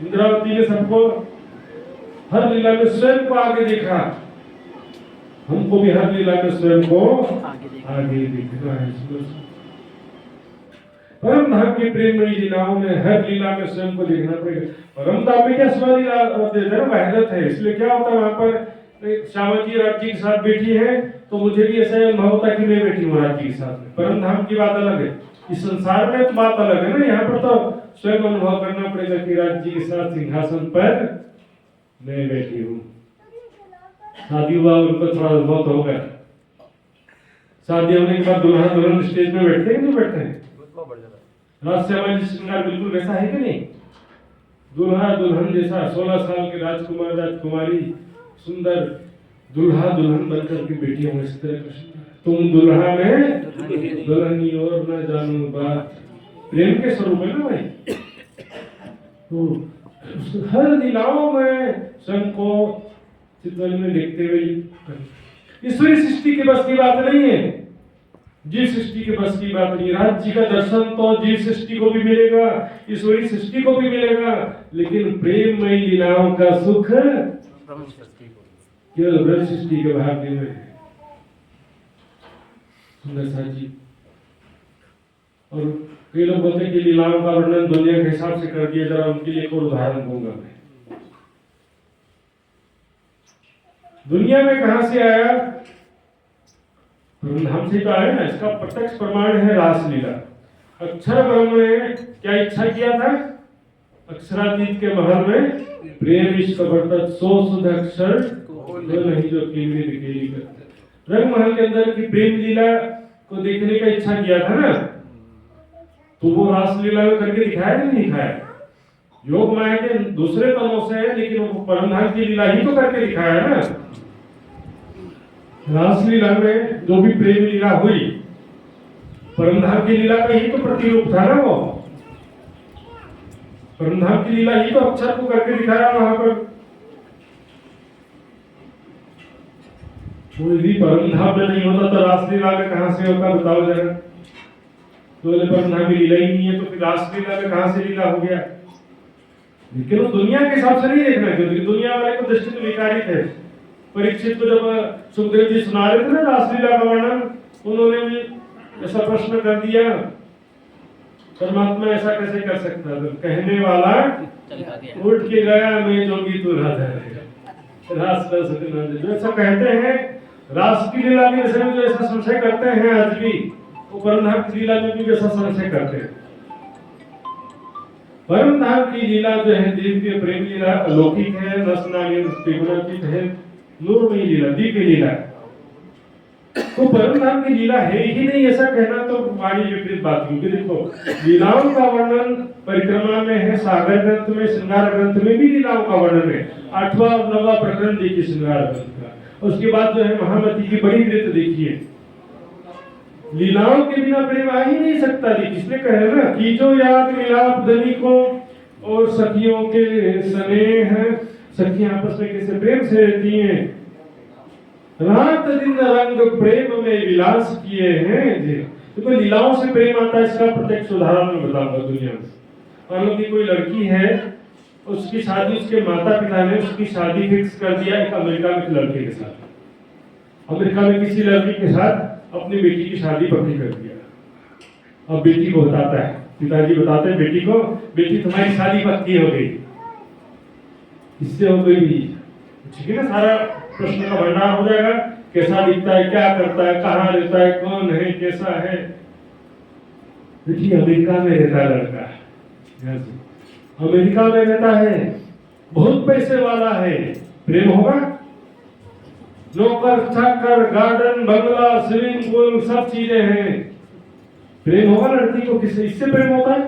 इंद्रावती ने सबको हर लीला में स्वयं को आगे देखा। हमको भी हर लीला में स्वयं को आगे देखना है। परम धाम की प्रेममयी लीलाओं में हर लीला में स्वयं को देखना पड़ेगा। परम धाम में क्या स्वलीला वहदत है, इसलिए क्या होता है वहां पर श्यामा जी राज्य के साथ बैठी है तो मुझे भी ऐसा अनुभव होता कि मैं बैठी हूँ राज्य के साथ में। परम धाम की बात अलग है, इस संसार में तो बात अलग है ना। यहाँ पर तो स्वयं अनुभव करना पड़ेगा कि राज्य के साथ सिंहासन पर मैं बैठी हूँ। शादी हुआ उनको थोड़ा अनुभव तो होगा, शादी होने के बाद दुल्हा दुल्हन स्टेज में बैठते हैं, नहीं बैठते हैं। राजश्यामा जी श्रृंगार बिल्कुल वैसा है कि नहीं, दुल्हा दुल्हन जैसा 16 साल के राजकुमार राजकुमारी सुंदर दुल्हा दुल्हन बनकर के बैठी हूँ। इस तरह का तुम दुल्हा में दुल्हनी और न जानू बात, प्रेम के स्वरूप है ना भाई। तो हर लीलाओं में स्वयं को चितवन में देखते हुए। ईश्वरी सृष्टि के बस की बात नहीं है, जीव सृष्टि के बस की बात नहीं। राज्य का दर्शन तो जीव सृष्टि को भी मिलेगा, ईश्वरी सृष्टि को भी मिलेगा, लेकिन प्रेममयी लीलाओं का सुख केवल ब्रह्म सृष्टि के भाग्य में है। सुंदर सा जी। और कई लोग बोलते हैं कि लीलाओं का वर्णन दुनिया के हिसाब से कर दिया, जरा उनके लिए एक और उदाहरण दूंगा मैं। दुनिया में कहां से आया, हमसे तो आया ना, इसका प्रत्यक्ष प्रमाण है रासलीला। अक्षर ब्रह्म ने क्या इच्छा किया था, अक्षरातीत के महल में प्रेम इश्क बरतत सो सुध अक्षर तो नहीं जो कीमती दिखेगी करते। रंग महल के अंदर की प्रेम लीला को देखने का इच्छा किया था ना, तो वो रासलीला में करके दिखाया नहीं दिखाया। योग माया के दूसरे तमों से है, लेकिन वो परमधाम की लीला ही तो करके दिखाया ना। रासलीला में जो भी प्रेम लीला हुई, परमधाम की लीला का ही तो प्रतिरूप था ना। वो परमधाम की लीला ही तो अक्षर को करके दिखाया वहां पर। कोई भी परमधाम में नहीं होता तो रासलीला में कहां से होता, बताओ जरा। तो परमधाम की लीला ही नहीं है तो फिर रासलीला में कहां से लीला हो गया। लेकिन वो दुनिया के हिसाब से नहीं देखना, क्योंकि दुनिया वाले को दृष्टि तो विकारित है। परीक्षित को जब सुखदेव जी सुना रहे थे ना रासलीला का वर्णन, उन्होंने भी ऐसा प्रश्न कर दिया परमात्मा ऐसा कैसे कर सकता है? कहने वाला उठ के गया, मैं जोगी तू राधा रहेगा, रास रस बिना दे। जो ऐसा कहते हैं रास की लीला के विषय में, जो ऐसा संशय करते हैं आज भी, वो परमधाम की लीला में भी वैसा संशय करते हैं। परमधाम की लीला जो है दिव्य प्रेम लीला, अलौकिक है, रसनायन त्रिगुणातीत है, नूरमयी लीला, दिव्य लीला है। तो परमधाम की लीला है ही नहीं ऐसा कहना तो वाणी विपरीत बात, क्योंकि देखो लीलाओं का वर्णन परिक्रमा में है, सागर ग्रंथ में, श्रृंगार ग्रंथ में भी लीलाओं का वर्णन है। 8वां और 9वां प्रकरण देखिए श्रृंगार ग्रंथ का। उसके बाद जो है महामती की बड़ी कृत देखिए। लीलाओं के बिना प्रेम आ ही नहीं सकता। इसलिए कह रहे ना कि जो याद मिलाप धनिकों और सखियों के स्नेह, सखियां आपस में कैसे प्रेम से रहती हैं, रात दिन रंग प्रेम में विलास किए हैं जी। तो लीलाओं से प्रेम आता है, इसका प्रत्यक्ष उदाहरण मैं बताऊंगा दुनिया में। मान लो कि कोई लड़की है, उसकी शादी, उसके माता पिता ने उसकी शादी फिक्स कर दिया एक अमेरिका में लड़के के साथ। अमेरिका में किसी लड़की के साथ अपनी बेटी की शादी पक्की कर दिया। अब बेटी को बताता है, पिताजी बताते हैं बेटी को, बेटी तुम्हारी शादी पक्की हो गई। इससे हो गई, ठीक है ना, सारा प्रश्न का भंडार हो जाएगा। कैसा दिखता है, क्या करता है, कहाँ रहता है, कौन है, कैसा है। देखिए अमेरिका में रहता है लड़का, अमेरिका में रहता है, बहुत पैसे वाला है, प्रेम होगा? नौकर चाकर, गार्डन, बंगला, स्विमिंग पूल, सब चीजें हैं, प्रेम होगा लड़की को? किससे? इससे प्रेम होता है?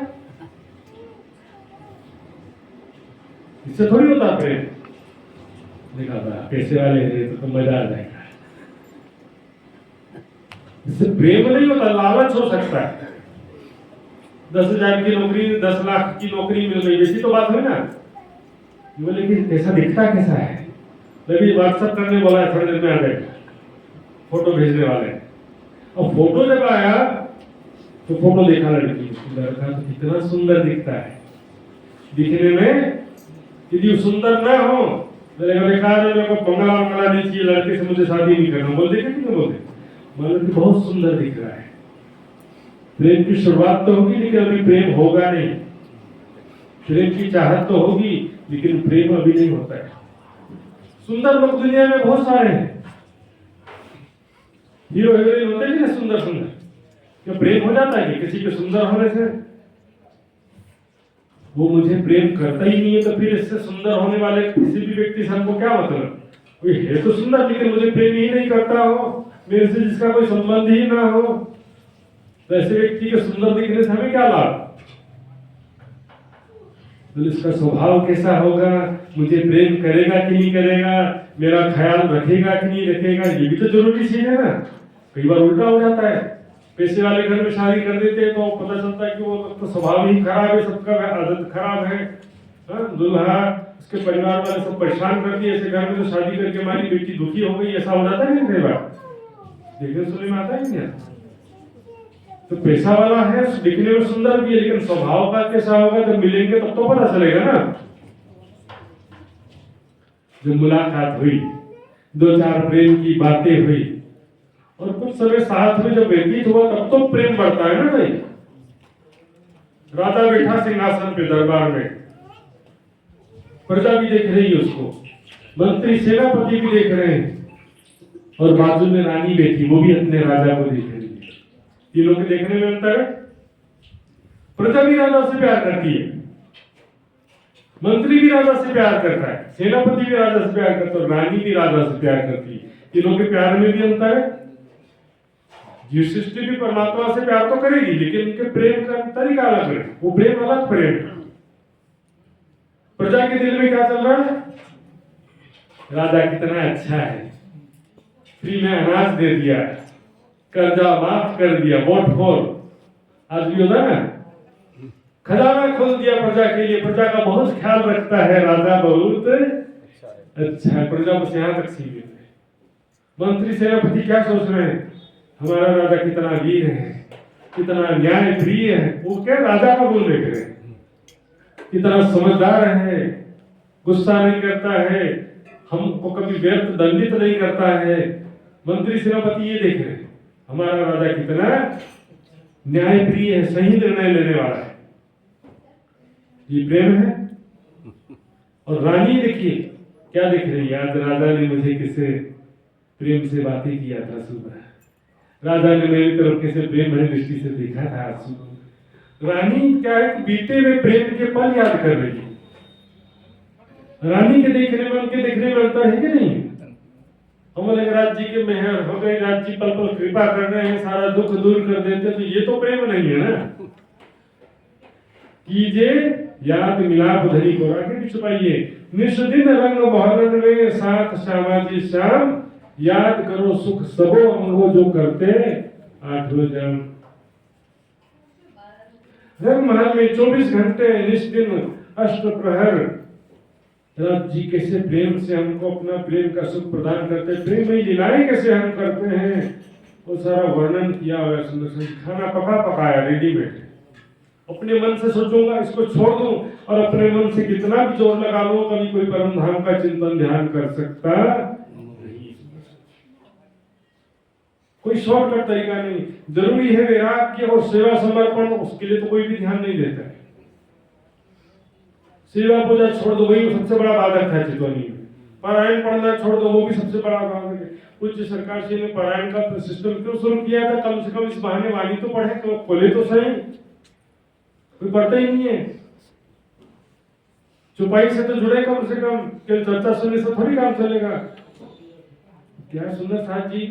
इससे थोड़ी होता प्रेम। देखा था पैसे वाले हैं तो मजा आ जाएगा, इससे प्रेम नहीं होता, लालच हो सकता है। 10,000 की नौकरी, 10 लाख की नौकरी मिल गई, वैसी तो बात है ना। बोले कि कैसा दिखता कैसा है, अभी व्हाट्सएप करने बोला है, थोड़ी देर में आ जाएगा, फोटो भेजने वाले हैं। और फोटो जब आया तो फोटो देखा लड़की, लड़का तो कितना सुंदर दिखता है, दिखने में यदि सुंदर ना हो बेकार है, मेरे को बंगला बंगला नहीं चाहिए, लड़के से मुझे शादी नहीं करना, बोल देंगे कि नहीं बोलते? मतलब कि बहुत सुंदर दिख रहा है। प्रेम की शुरुआत तो होगी लेकिन अभी प्रेम होगा नहीं। प्रेम की चाहत तो होगी लेकिन प्रेम अभी नहीं होता है। सुंदर लोग दुनिया में बहुत सारे हैं, हीरो हीरोइन होते हैं ना सुंदर सुंदर, क्या प्रेम हो जाता है कि किसी के सुंदर होने से? वो मुझे प्रेम करता ही नहीं है, तो फिर इससे सुंदर होने वाले किसी भी व्यक्ति से हमको क्या मतलब? कोई है तो सुंदर लेकिन मुझे प्रेम ही नहीं करता हो, मेरे से जिसका कोई संबंध ही ना हो, तो ऐसे व्यक्ति के सुंदर दिखने से हमें क्या लाभ? तो इसका स्वभाव कैसा होगा, मुझे प्रेम करेगा कि नहीं करेगा, मेरा ख्याल रखेगा कि नहीं रखेगा, ये भी तो जरूरी चीज है ना। कई बार उल्टा हो जाता है, पैसे वाले घर में शादी कर देते हैं तो पता चलता है कि वो तो स्वभाव ही खराब है, सबका आदत खराब है, दूल्हा उसके परिवार वाले सब परेशान कर दिए, ऐसे घर में तो शादी करके हमारी बेटी दुखी हो गई, ऐसा हो जाता है कई बार, देखने सुनने में आता है नहीं? तो पैसा वाला है, दिखने में सुंदर भी है, लेकिन स्वभाव का कैसा होगा जब मिलेंगे तब तो पता चलेगा ना। जब मुलाकात हुई, 2-4 प्रेम की बातें हुई और कुछ समय साथ में जब व्यतीत हुआ तब तो प्रेम बढ़ता है ना भाई। राजा बैठा सिंहासन पे दरबार में, प्रजा भी देख रही है उसको, मंत्री सेनापति भी देख रहे हैं, और बाजू में रानी बैठी, वो भी अपने राजा को देख रही है। तीनों के देखने में अंतर है। प्रजा भी राजा से प्यार करती है, मंत्री भी राजा से प्यार करता है, सेनापति भी राजा से प्यार करता है, रानी भी राजा से प्यार करती है। तीनों के प्यार में भी अंतर है। जीव सृष्टि भी परमात्मा से प्यार तो करेगी लेकिन उनके प्रेम का तरीका अलग है, वो प्रेम अलग प्रेम है। प्रजा के दिल में क्या चल रहा है? राजा कितना अच्छा है, फ्री में अनाज दे दिया, कर्जा माफ कर दिया, वोट फॉर, आज भी होता है ना, खजाना खोल दिया प्रजा के लिए, प्रजा का बहुत ख्याल रखता है राजा, बहुत अच्छा है, प्रजा बस यहाँ तक सीमित है। मंत्री सेनापति क्या सोच रहे हैं? हमारा राजा कितना वीर है, कितना न्याय प्रिय है, वो क्या राजा का गुण देख रहे हैं, कितना समझदार है, गुस्सा नहीं करता है, हमको कभी व्यर्थ दंडित नहीं करता है। मंत्री सेनापति ये देख रहे हैं हमारा राजा कितना न्यायप्रिय है, सही निर्णय लेने वाला है, ये प्रेम है। और रानी देखिए क्या दिख रही है, आज राजा ने मुझे किसे प्रेम से बातें किया था सुबह, राजा ने मेरी तरफ किसे प्रेम भरी दृष्टि से देखा था आज सुबह। रानी क्या है कि बीते हुए प्रेम के पल याद कर रही है। रानी के देखने में उनके देखने में अंतर है कि नहीं? हम राज जी के मेहर हो गए, राज जी पल पल कृपा कर रहे हैं, सारा दुख दूर कर देते, तो ये तो प्रेम नहीं है ना। कीजिए याद मिलाप धरी को आगे भी छुपाइए, निष्दिन रंग मोहन में साथ श्यामाजी श्याम, याद करो सुख सबो अंगो जो करते आठों जन्म। रंग महल में 24 घंटे निष्दिन अष्ट प्रहर, राज जी कैसे प्रेम से हमको अपना प्रेम का सुख प्रदान करते हैं, प्रेम में लीलाएं कैसे हम करते हैं, वो सारा वर्णन किया हुआ है सुंदर से। खाना पका पकाया रेडीमेड, अपने मन से सोचूंगा इसको छोड़ दूं, और अपने मन से कितना भी जोर लगा लो, कभी कोई परम धाम का चिंतन ध्यान कर सकता नहीं। कोई शॉर्टकट तरीका नहीं, जरूरी है वैराग्य और सेवा समर्पण, उसके लिए तो कोई भी ध्यान नहीं देता है। सेवा पूजा छोड़ दो, वही सबसे बड़ा बाधक है चितौनी में। पारायण पढ़ना छोड़ दो, वो भी सबसे बड़ा बाधक है। कुछ सरकार जी ने पारायण का सिस्टम क्यों शुरू किया था? कम से कम इस बहाने वाणी तो पढ़े, तो खोले तो सही, कोई पढ़ता ही नहीं है। चुपाई से तो जुड़े कम से कम, केवल चर्चा सुनने से थोड़ी काम चलेगा। क्या सुंदर साथ जी,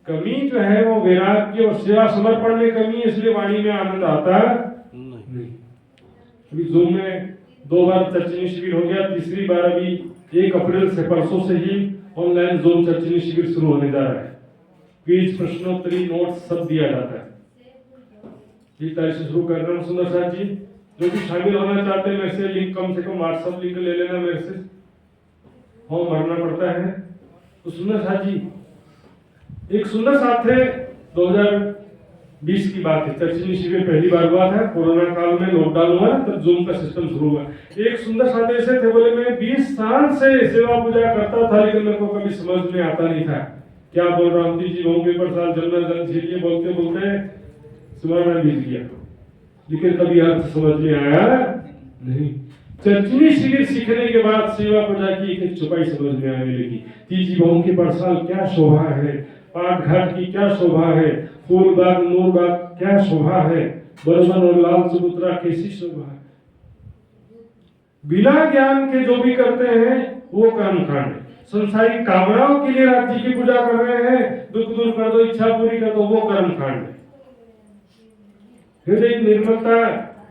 कमी जो है वो वैराग्य और सेवा समर्पण में कमी है, इसलिए वाणी में आनंद आता नहीं। अभी जूम में 2 बार चर्चनी शिविर हो गया, तीसरी बार अभी 1 अप्रैल से परसों से ही ऑनलाइन जूम चर्चनी शिविर शुरू होने जा रहा है। क्विज, प्रश्नोत्तरी, नोट्स सब दिया जाता है। 1 तारीख से शुरू कर रहा हूँ सुंदर साथ जी। जो भी शामिल होना चाहते हैं, मेरे से लिंक कम से कम व्हाट्सएप लिंक ले लेना मेरे से, फॉर्म भरना पड़ता है। तो सुंदर साथ जी, एक सुंदर साथ है, 2020 की बात है, चर्चनी शिविर पहली बार हुआ था, कोरोना काल में लॉकडाउन हुआ, तब जूम का सिस्टम शुरू हुआ। एक सुंदर साथ ऐसे थे, बोले मैं 20 साल से सेवा पूजा करता था, लेकिन मेरे को कभी समझ में आता नहीं था क्या बोल रहा हूँ। जी होंगे पर साल जन्म जन्म झेलिए बोलते बोलते सुबह बीत गया, लेकिन कभी अर्थ समझ में आया नहीं। चर्चनी शिविर सीखने के बाद सेवा पूजा की एक छुपाई समझ में आने लगी। तीजी बहु की परसाल क्या शोभा है, पाट घाट की क्या शोभा है, फूलबाग नूरबाग क्या शोभा है, बरमन और लाल चबूतरा कैसी शोभा है। बिना ज्ञान के जो भी करते हैं वो कर्मकांड है। संसारिक कामनाओं के लिए राज्य की पूजा कर रहे हैं, दुख दूर कर दो, इच्छा पूरी कर दो, वो कर्मकांड है। हृदय निर्मलता,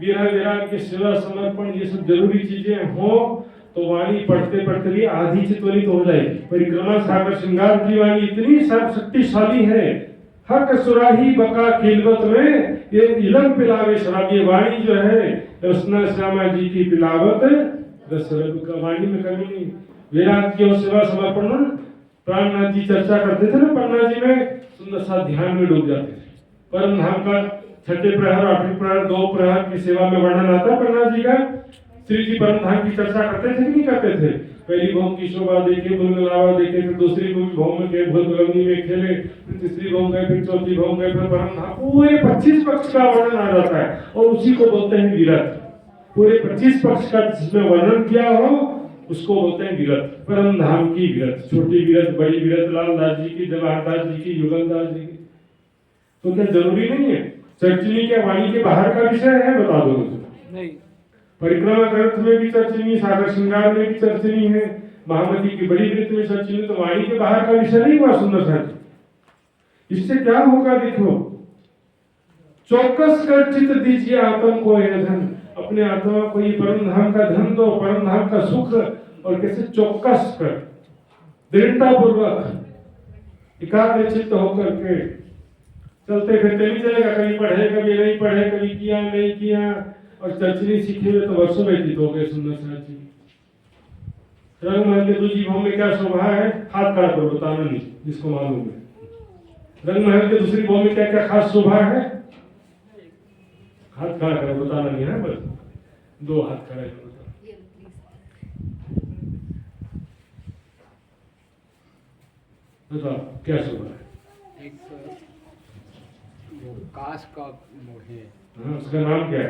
विरह वैराग्य, सेवा समर्पण, ये सब जरूरी चीजें हो तो वाणी पढ़ते पढ़ते भी आधी चितवनी तो हो जाएगी। परिक्रमा सागर श्रृंगार की वाणी इतनी शक्तिशाली है, हक सुराही बका खिलवत में ये इलम पिलावे शराब। ये वाणी जो है रसना श्यामा जी की पिलावत रसरब का, वाणी में कमी नहीं। वैराग्य और सेवा समर्पण प्राणनाथ जी चर्चा करते थे ना पन्ना जी में, सुंदर सा ध्यान में डूब जाते थे। परम धाम का 6ठे प्रहर, 8वें प्रहर, 2 प्रहर की सेवा में वर्णन आता पन्ना जी का। श्री जी परम धाम की चर्चा करते थे कि नहीं करते थे? पहली भौम की शोभा देखे, बुलगलावा देखे, फिर दूसरी भौम में गए, भूलगलनी में खेले, फिर तीसरी भौम गए, फिर चौथी भौम गए, फिर परम धाम। पूरे 25 पक्ष का वर्णन आ जाता है, और उसी को बोलते हैं विरत। पूरे 25 पक्ष का जिसमें वर्णन किया हो उसको बोलते हैं विरत, परम धाम की विरत। छोटी विरत, बड़ी विरत, लाल दास जी की, जवाहर दास जी की, युगल दास जी की। तो क्या जरूरी नहीं है? चर्चनी के वाणी के बाहर का विषय है, बता दो मुझे। नहीं, परिक्रमा ग्रंथ में भी चर्चनी, सागर श्रृंगार में भी चर्चनी है, महामती की बड़ी वृत्त में चर्चनी, तो वाणी के बाहर का विषय नहीं हुआ सुंदर साथी। इससे क्या होगा देखो, चौकस कर चित्त दीजिए आत्म को यह धन, अपने आत्मा को ये परम धाम का धन दो, परम धाम का सुख। और कैसे? चौकस कर, दृढ़ता पूर्वक एकाग्र चित्त होकर के चलते फिरते नहीं चलेगा। कभी पढ़े, कभी नहीं पढ़े, कभी किया नहीं किया, और चर्चनी सीखे हुए तो वर्षों व्यतीत हो गए सुंदर साथी। रंगमहल के दूसरी भौम में क्या शोभा है? हाथ खड़ा करो, बताना नहीं जिसको मालूम है। रंगमहल के दूसरी भौम में क्या क्या खास शोभा है? हाथ खड़ा करो, बताना नहीं है, बस 2 हाथ खड़े करो। बताओ क्या शोभा है? एक वो काश का है। हाँ, उसका नाम क्या है?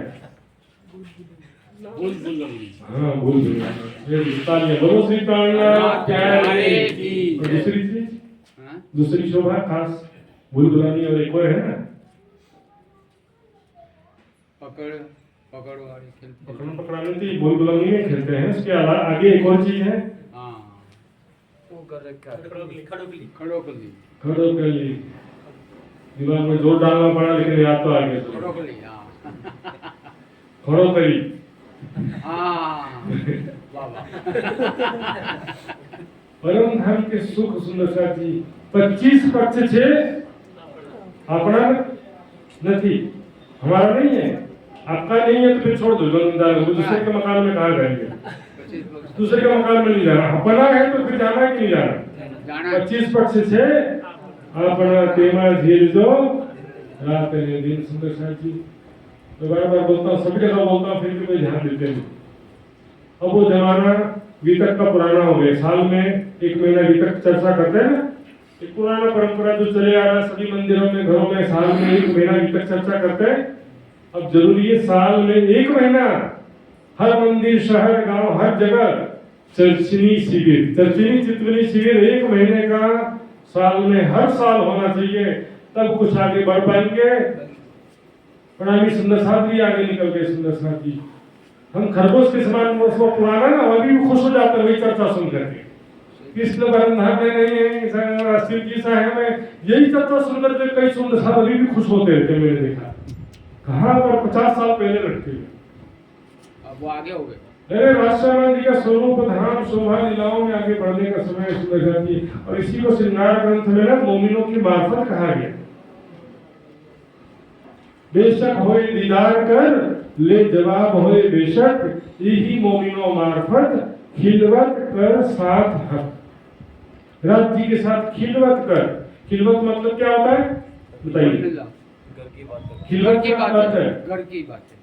बुलबुल हाँ, भूल गया। ये तालियां बोलो श्री कान्हा प्यारे की। और दूसरी चीज, हाँ? दूसरी शोभा खास बुलबुलानी और एक और है ना, पकड़ पकड़ वाली खेलते हैं। पकड़न पकड़ाने तो ये बुलबुलानी में खेलते हैं। उसके अलावा आगे एक और चीज है, हाँ वो कर रखा है खड़ोकली खड़ोकली खड़ो कर ली। दिमाग में जोर डालना पड़ा लेकिन याद तो आ गया। खड़ोकली हाँ खड़ो करी। हाँ वाह वाह परम धाम के सुख सुंदरता जी 25 पक्ष छे अपना नहीं, हमारा नहीं है, आपका नहीं है तो फिर छोड़ दो। दूसरे के मकान में कहाँ रहेंगे? दूसरे के मकान में नहीं जाना, अपना है तो फिर जाना कि नहीं जाना? 25 पक्ष छे अपना तेमा झील जो रात ने दिन सुंदरता जी। तो बार बार बोलता हूँ, सभी जगह बोलता हूँ, फिर भी कोई ध्यान देते नहीं। अब वो जमाना वितक का पुराना हो गया। साल में एक महीना वितक चर्चा करते हैं ना, एक पुराना परंपरा जो चले आ रहा है सभी मंदिरों में, घरों में, साल में एक महीना वितक चर्चा करते हैं। अब जरूरी है साल में एक महीना हर मंदिर, शहर, गांव, हर जगह चर्चनी शिविर, चर्चनी चितवनी शिविर 1 महीने का साल में हर साल होना चाहिए। तब कुछ आगे बढ़ पाएंगे। प्रणामी सुंदर साथ भी आगे निकल गए। सुंदर साथ जी, हम खरगोश के समान वो पुराना ना, अभी भी खुश हो जाते हैं वही चर्चा सुन करके। कृष्ण बरंधा में नहीं है, शिव जी साहब में यही चर्चा सुन करके कई सुंदर साथ अभी भी खुश होते रहते। मैंने देखा कहाँ पर 50 साल पहले रखते हुए, अब वो आगे हो गए। अरे राष्ट्रवादी का स्वरूप धाम शोभा लीलाओं में आगे बढ़ने का समय सुंदर जाती है। और इसी को श्रृंगार ग्रंथ में ना मोमिनों की मार्फत कहा गया। बेशक होए दीदार कर ले जवाब होए बेशक, यही मोमिनों मार्फत खिलवत कर साथ हक। राज जी के साथ खिलवत कर, खिलवत मतलब क्या होता है बताइए? घर की बात है खिलवत की बात है, घर की बात है।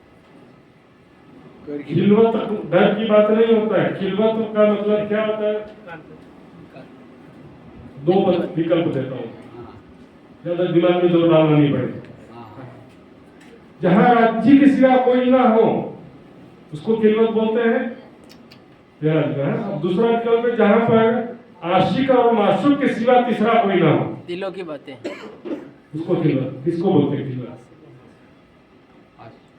खिलवत घर की बात नहीं होता है। खिलवत का मतलब क्या होता है? दो विकल्प देता हूँ, ज्यादा दिमाग में जोर डालना नहीं पड़े। जहां राज्य के सिवा कोई ना हो उसको खिलवत बोलते हैं। दूसरा विकल्प है जहां पर आशिक और माशूक के सिवा तीसरा कोई ना हो, दिलों की बातें, उसको खिलवत। किसको बोलते हैं खिलवत?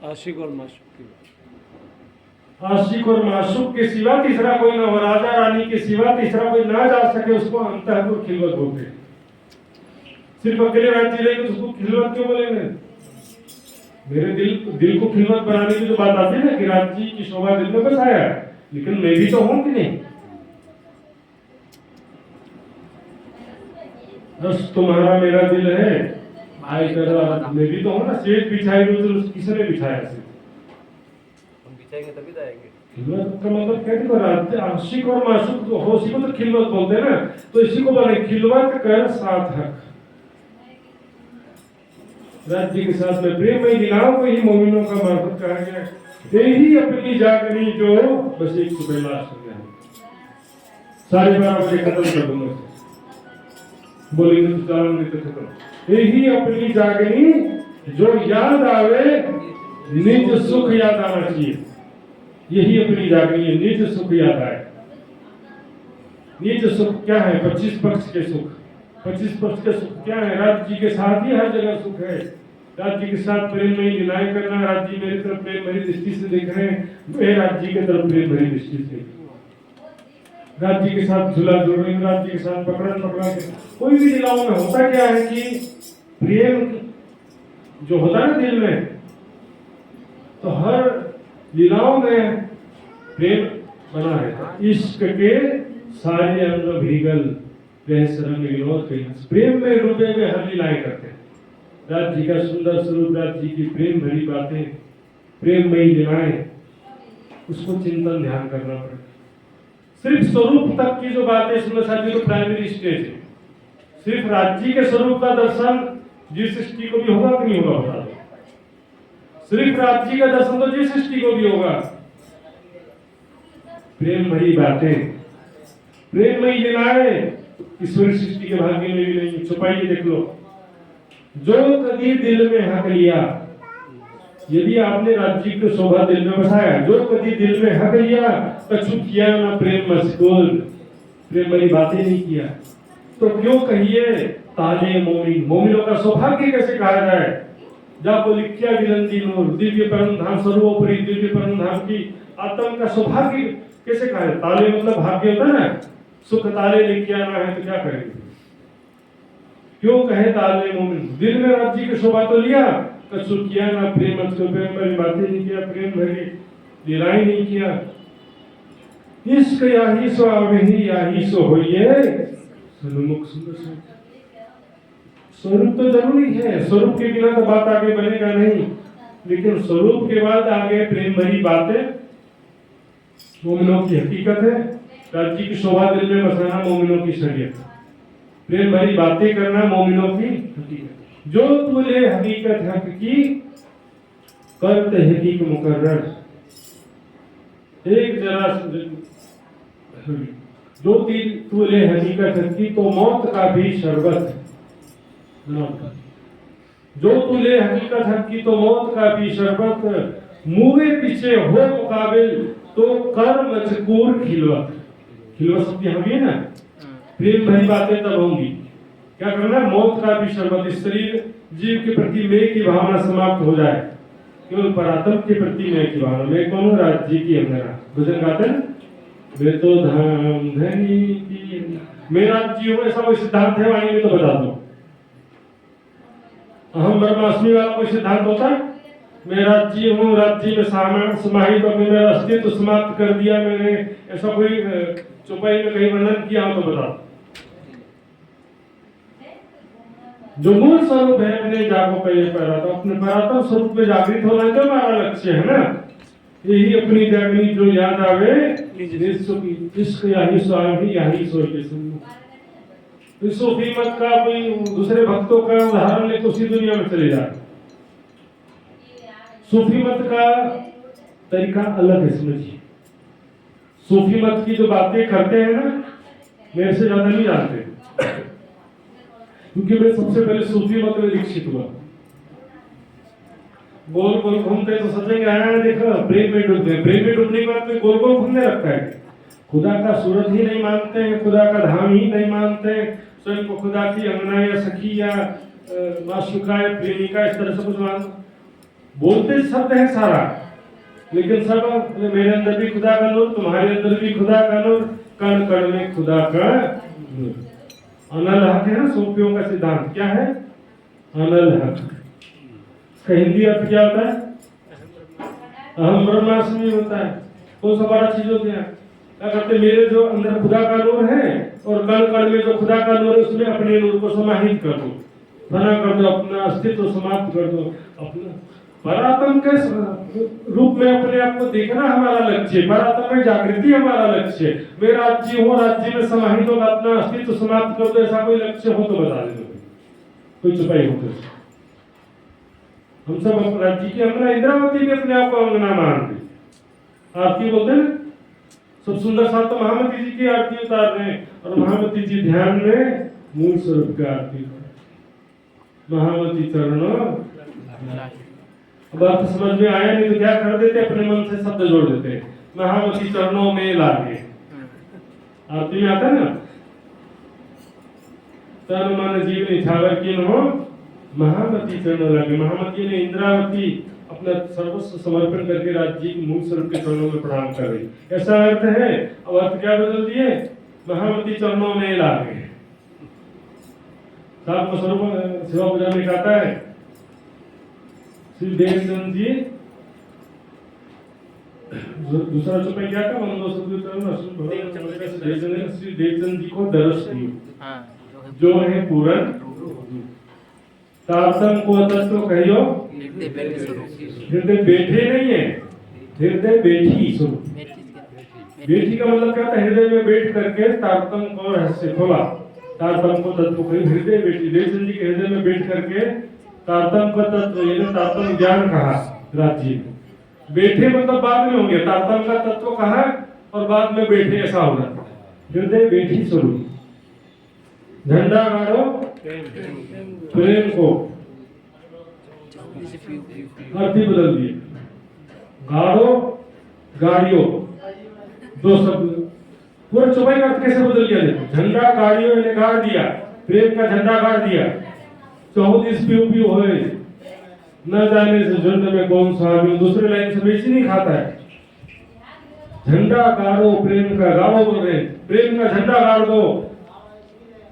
आशिक और माशूक की बात। आशिक और माशूक के सिवा तीसरा कोई ना हो, राजा रानी के सिवा तीसरा कोई ना जा सके, उसको अंतःपुर खिलवत बोलते हैं। सिर्फ अकेले राज्य रहेंगे तो उसको खिलवत क्यों बोलेंगे? मेरे दिल को खिलवत बनाने की जो बात आती है ना कि राज्य की शोभा दिल में बसाया है, लेकिन मैं भी तो हूं कि नहीं? बस तुम्हारा मेरा दिल है भाई कर, मैं भी तो हूं ना। सेज बिछाई तो किसने बिछाया? हम बिछाएंगे तभी तो आएंगे। खिलवत का मतलब क्या है? राज्य आशिक और माशूक जो हो, इसी को तो खिलवत बोलते हैं ना। तो इसी को बोले खिलवत कर साथ हक। राज्य के साथ में प्रेम में लीलाओं को ही मोमिनों का मार्फत कहा गया। यही अपनी जागनी जो बस एक सुबह लास्ट हो गया, 12:30 बजे खत्म कर दूंगा। बोलेंगे तो चार मिनट खत्म। यही अपनी जागनी जो याद आवे निज सुख याद आना चाहिए। यही अपनी जागनी है, निज सुख याद आए। निज सुख क्या है? 25 पक्ष के सुख। 25 पक्ष के सुख क्या है? राज्य के साथ ही हर जगह सुख है। राज्य के साथ प्रेम में न्याय करना, राज्य मेरी तरफ प्रेम भरी दृष्टि से देख रहे हैं, वे राज्य की तरफ प्रेम भरी दृष्टि से। राज्य के साथ झूला झूल रहे हैं, राज्य के साथ पकड़ा के। कोई भी लीलाओं में होता क्या है कि प्रेम जो होता है ना दिल में, तो हर लीलाओं में प्रेम बना रहता। इश्क के सारे अंग भीगल प्रेम में डूबे हुए हर लीलाएं करते हैं। राज्य का सुंदर स्वरूप, राज्य की प्रेम भरी बातें, प्रेम में ही लीलाएं, उसको चिंतन ध्यान करना पड़ेगा। सिर्फ स्वरूप तक की जो बातें सुंदर साथी तो प्राइमरी स्टेज है। सिर्फ राज्य के स्वरूप का दर्शन जिस सृष्टि को भी होगा कि नहीं होगा बता दो। सिर्फ राज्य का दर्शन तो जिस सृष्टि को भी होगा। प्रेम भरी बातें, प्रेम में ही लीलाएं ईश्वरी सृष्टि के भाग्य में भी नहीं। छुपाइए देख लो, जो कभी दिल में हक लिया, यदि आपने राज्य की शोभा दिल में बसाया, जो कभी दिल में हक लिया, कछु किया ना प्रेम मस्कुल, प्रेम भरी बातें नहीं किया, तो क्यों कहिए ताले मोमिन, मोमिनों का सौभाग्य कैसे कहा जाए। जाको लिखिया विनंती नूर, दिव्य परम धाम सर्वोपरि दिव्य परम धाम की आत्मा का सौभाग्य कैसे कहा जाए। ताले मतलब भाग्य होता है ना, सुख ताले लिखिया ना है तो क्या करेंगे, क्यों कहे ताले मोमिन, दिल में राज्य की शोभा तो लिया, कछु किया ना प्रेम मस्कुल, प्रेम भरी बातें नहीं किया, प्रेम भरी लीलाएं नहीं किया। इश्क याही सो आवही याही सो होइए सन्मुख सुंदर से। स्वरूप तो जरूरी है, स्वरूप के बिना तो बात आगे बनेगा नहीं, लेकिन स्वरूप के बाद आगे प्रेम भरी बातें मोमिनों की हकीकत है। राज्य की शोभा दिल में बसाना मोमिनों की शरीयत, प्रेम भरी बातें करना मोमिनों की हकीकत। जो तुले हकीकत हक की करते हकीक मुकर्रर, एक जरा जो तुले हकीकत हक की तो मौत का भी शरबत, जो तुले हकीकत हक की तो मौत का भी शरबत, मुँहे पीछे हो मुकाबिल तो कर मजकूर खिलवत। खिलवत शब्द यहाँ भी है ना, प्रेम भरी बातें तब होंगी, क्या करना, मौत का भी शरबत। इस शरीर जीव के प्रति मेह की भावना समाप्त हो जाए, केवल परात्म के प्रति मेह की भावना। मेह कौन हो, राज्य की अंगना। भजन गाते हैं, वे तो धाम धनी की मेरा जीव, ऐसा कोई सिद्धांत है वाणी में तो बता दो। अहम ब्रह्मास्मि वाला कोई सिद्धांत होता है, मैं राज्य हूँ, राज्य में समाहित होकर मेरा अस्तित्व समाप्त कर दिया मैंने, ऐसा कोई चौपाई में कहीं वर्णन किया हो तो बता। जो मूल स्वरूप है अपने जागो पहले पैरा, तो अपने परात्म स्वरूप में जागृत होना तो हमारा लक्ष्य है ना। यही अपनी जागनी जो याद आवे, इश्क यही सो आवे यही सो के सुन। सूफी मत का कोई दूसरे भक्तों का उदाहरण ले तो उसी दुनिया में चले जाए। सूफी मत का तरीका अलग है, समझिए। सूफी मत की जो बातें करते हैं ना, मेरे से ज्यादा नहीं जानते, क्योंकि मैं सबसे पहले सूफी मत में दीक्षित हुआ। गोल गोल घूमते तो सोचेंगे आया देखो प्रेम में डूब गए, प्रेम में डूबने के बाद कोई गोल गोल घूमने लगता है। खुदा का सूरत ही नहीं मानते हैं, खुदा का धाम ही नहीं मानते हैं, स्वयं को खुदा की अंगना या सखी या माशुका या प्रेमिका इस तरह से कुछ मानते, बोलते शब्द है सारा, लेकिन सब मेरे अंदर भी खुदा का नूर, तुम्हारे अंदर भी खुदा का नूर, कण कण में खुदा का नूर। अनल हक है ना सूफियों का सिद्धांत, क्या है, अनल हक। का हिंदी अर्थ क्या होता है, अहम ब्रह्मास्मि होता है। कौन सा बड़ा चीज होती है, क्या करते, मेरे जो अंदर खुदा का नूर है और कण कण में जो खुदा का नूर है उसमें अपने नूर को समाहित कर दो, फना कर दो, अपना अस्तित्व समाप्त कर दो। अपना परात्म के रूप में अपने आप को देखना हमारा लक्ष्य, परात्म में जागृति हमारा लक्ष्य। मैं राज्य हूँ, राज्य में समाहित होगा, अपना अस्तित्व समाप्त कर दो, ऐसा कोई लक्ष्य हो तो बता दो, कोई छुपाई हो तो। हम सब राज्य की अंगना इंद्रावती भी अपने आप को अंगना मानते, आरती बोलते हैं, सब सुंदर साथ तो महामती जी की आरती उतार रहे हैं, और महामती जी ध्यान में मूल स्वरूप की आरती, महामती चरणों। अब अर्थ समझ में आया नहीं तो क्या कर देते, अपने मन से शब्द जोड़ देते, महामती चरणों में लागे। आरती में आता है ना, तन मन जीव निछावर किन हो महामती चरणों लगे। महामती ने इंद्रावती अपना सर्वस्व समर्पण करके राज्य की मूल स्वरूप के चरणों में प्रणाम कर रही, ऐसा अर्थ है। अब अर्थ क्या बदल दिए, महामती चरणों में लागे। सात स्वरूप सेवा पूजा में कहता है श्री देवचंद जी, दूसरा चौपाई क्या था, श्री देवचंद जी को दर्श दियो जो है पूर्ण तारतम को तत्व कहियो, हृदय बैठे नहीं है, हृदय बैठी स्वरूप। बैठी का मतलब क्या था, हृदय में बैठ करके तारतम को रहस्य खोला, तारतम को तत्व कहियो, हृदय बैठी। देवचंद जी के हृदय में बैठ करके तारतम का तत्व यानी तारतम ज्ञान कहा राज्य में। बैठे मतलब बाद में होंगे, तारतम का तत्व कहा और बाद में बैठे, ऐसा होगा। हृदय बैठी स्वरूप, झंडा गाड़ो प्रेम को, जैसे फ्यू अर्थ ही बदल दिए। गाड़ो गाड़ियों, दो शब्द पूरा चौपाई का अर्थ कैसे बदल गया देखो। झंडा गाड़ियों ने गाड़ दिया, प्रेम का झंडा गाड़ दिया। 14 प्यू प्यू होए, न जाने से झुंड में कौन सुहागिन। दूसरे लाइन से बेची नहीं खाता है। झंडा गाड़ो प्रेम का, गाड़ो बोल रहे हैं, प्रेम का झंडा गाड़ दो।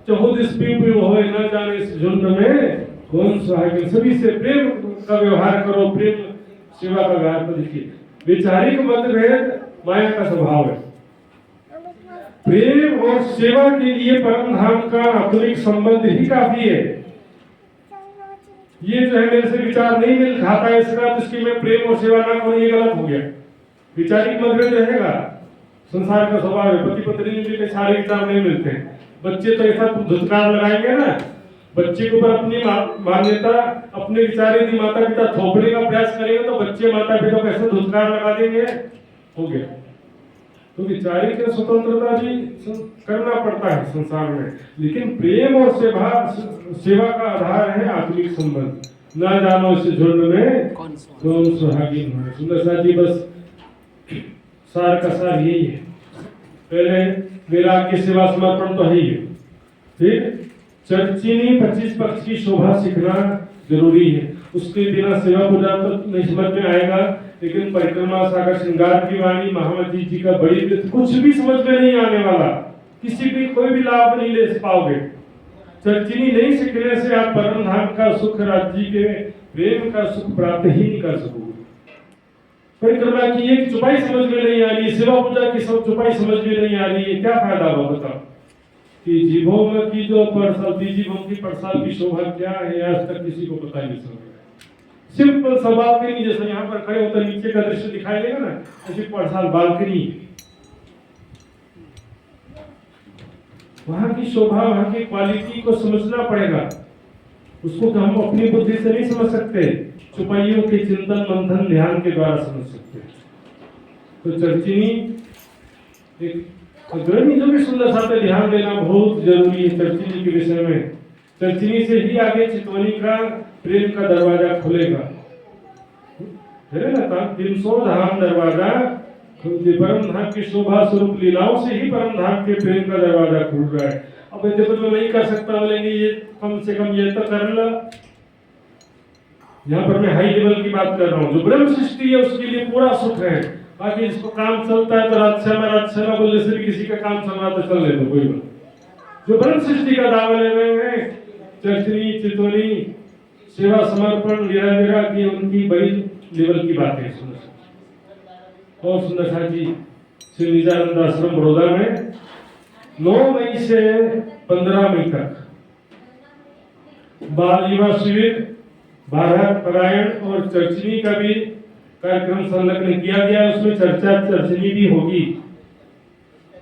14 प्यू प्यू होए, न जाने से झुंड में कौन सुहागिन। सभी से प्रेम का व्यवहार करो, प्रेम सेवा का व्यवहार करो। देखिए वैचारिक मतभेद माया का स्वभाव है। प्रेम और सेवा के लिए परम धाम का आत्मिक संबंध ही काफी है। ये जो है मेरे से विचार नहीं मिल खाता है, इसका तो इसकी मैं प्रेम और सेवा ना करूं, ये गलत हो गया। वैचारिक मतभेद रहेगा, संसार का स्वभाव है। पति पत्नी में भी सारे विचार नहीं मिलते हैं। बच्चे तो ऐसा धुतकार लगाएंगे ना, बच्चे के ऊपर अपनी मान्यता, अपने विचार यदि माता पिता थोपने का प्रयास करेंगे तो बच्चे माता पिता को ऐसे धुतकार लगा देंगे, हो गया। तो वैचारिक स्वतंत्रता भी करना पड़ता है संसार में, लेकिन प्रेम और सेवा का आधार है आत्मिक संबंध। ना जानो इस झुंड में कौन सुहागिन है। सुंदर सा जी बस सार का सार यही है। पहले वैराग्य सेवा समर्पण तो है ही है, फिर चर्चिनी 25 पक्ष की शोभा सीखना जरूरी है। उसके बिना सेवा पूजा तो नहीं समझ में आएगा। लेकिन परिक्रमा सागर श्रृंगार की वाणी महामती जी का बड़ी कुछ भी समझ में नहीं आने वाला, किसी भी कोई भी लाभ नहीं ले पाओगे। चर्चिनी नहीं सीखने से आप परम धाम का सुख, राज्य के प्रेम का सुख प्राप्त ही नहीं कर सकोगे। परिक्रमा की एक चुपाई समझ में नहीं आ रही, सेवा पूजा की सब चुपाई समझ में नहीं आ रही है, क्या फायदा हुआ बताओ। कि जीभों में की जो परसाल, जीभों की परसाल की शोभा क्या है, आज तक किसी को पता नहीं चल रहा। सिंपल सा बालकनी, जैसे यहाँ पर खड़े होकर नीचे का दृश्य दिखाई देगा ना, ऐसी परसाल बालकनी, वहां की शोभा, वहां की क्वालिटी को समझना पड़ेगा। उसको हम अपनी बुद्धि से नहीं समझ सकते, चुपाइयों के चिंतन मंथन ध्यान के द्वारा समझ सकते हैं। तो चर्चिनी एक अग्रणी जो भी सुंदर सा पे ध्यान देना बहुत जरूरी है चर्चिनी के विषय में। चर्चिनी से ही आगे चितवनी का प्रेम का दरवाजा खुलेगा, है ना। 300 धाम दरवाजा, परम धाम की शोभा स्वरूप लीलाओं से ही परम धाम के प्रेम का दरवाजा खुल रहा है। अब देखो तो नहीं कर सकता, बोलेंगे ये कम से कम ये तो कर लो। यहाँ पर मैं हाई लेवल की बात कर रहा हूँ। जो ब्रह्म सृष्टि है उसके लिए पूरा सुख है। बाकी जिसको काम चलता है तो राजसेना बोलने से भी किसी का काम चल रहा तो चल ले, तो कोई बात। जो ब्रह्म सृष्टि का दावा ले रहे हैं, चर्चिनी चितवनी सेवा समर्पण लीला की, उनकी बड़ी लेवल की बातें सुन। और सुंदर सा जी श्री निजानंद आश्रम बड़ौदा में 9 मई से 15 मई तक बाल युवा शिविर, भारत परायण और चर्चिनी का भी कार्यक्रम संलग्न किया गया। उसमें चर्चा चर्चिनी भी होगी।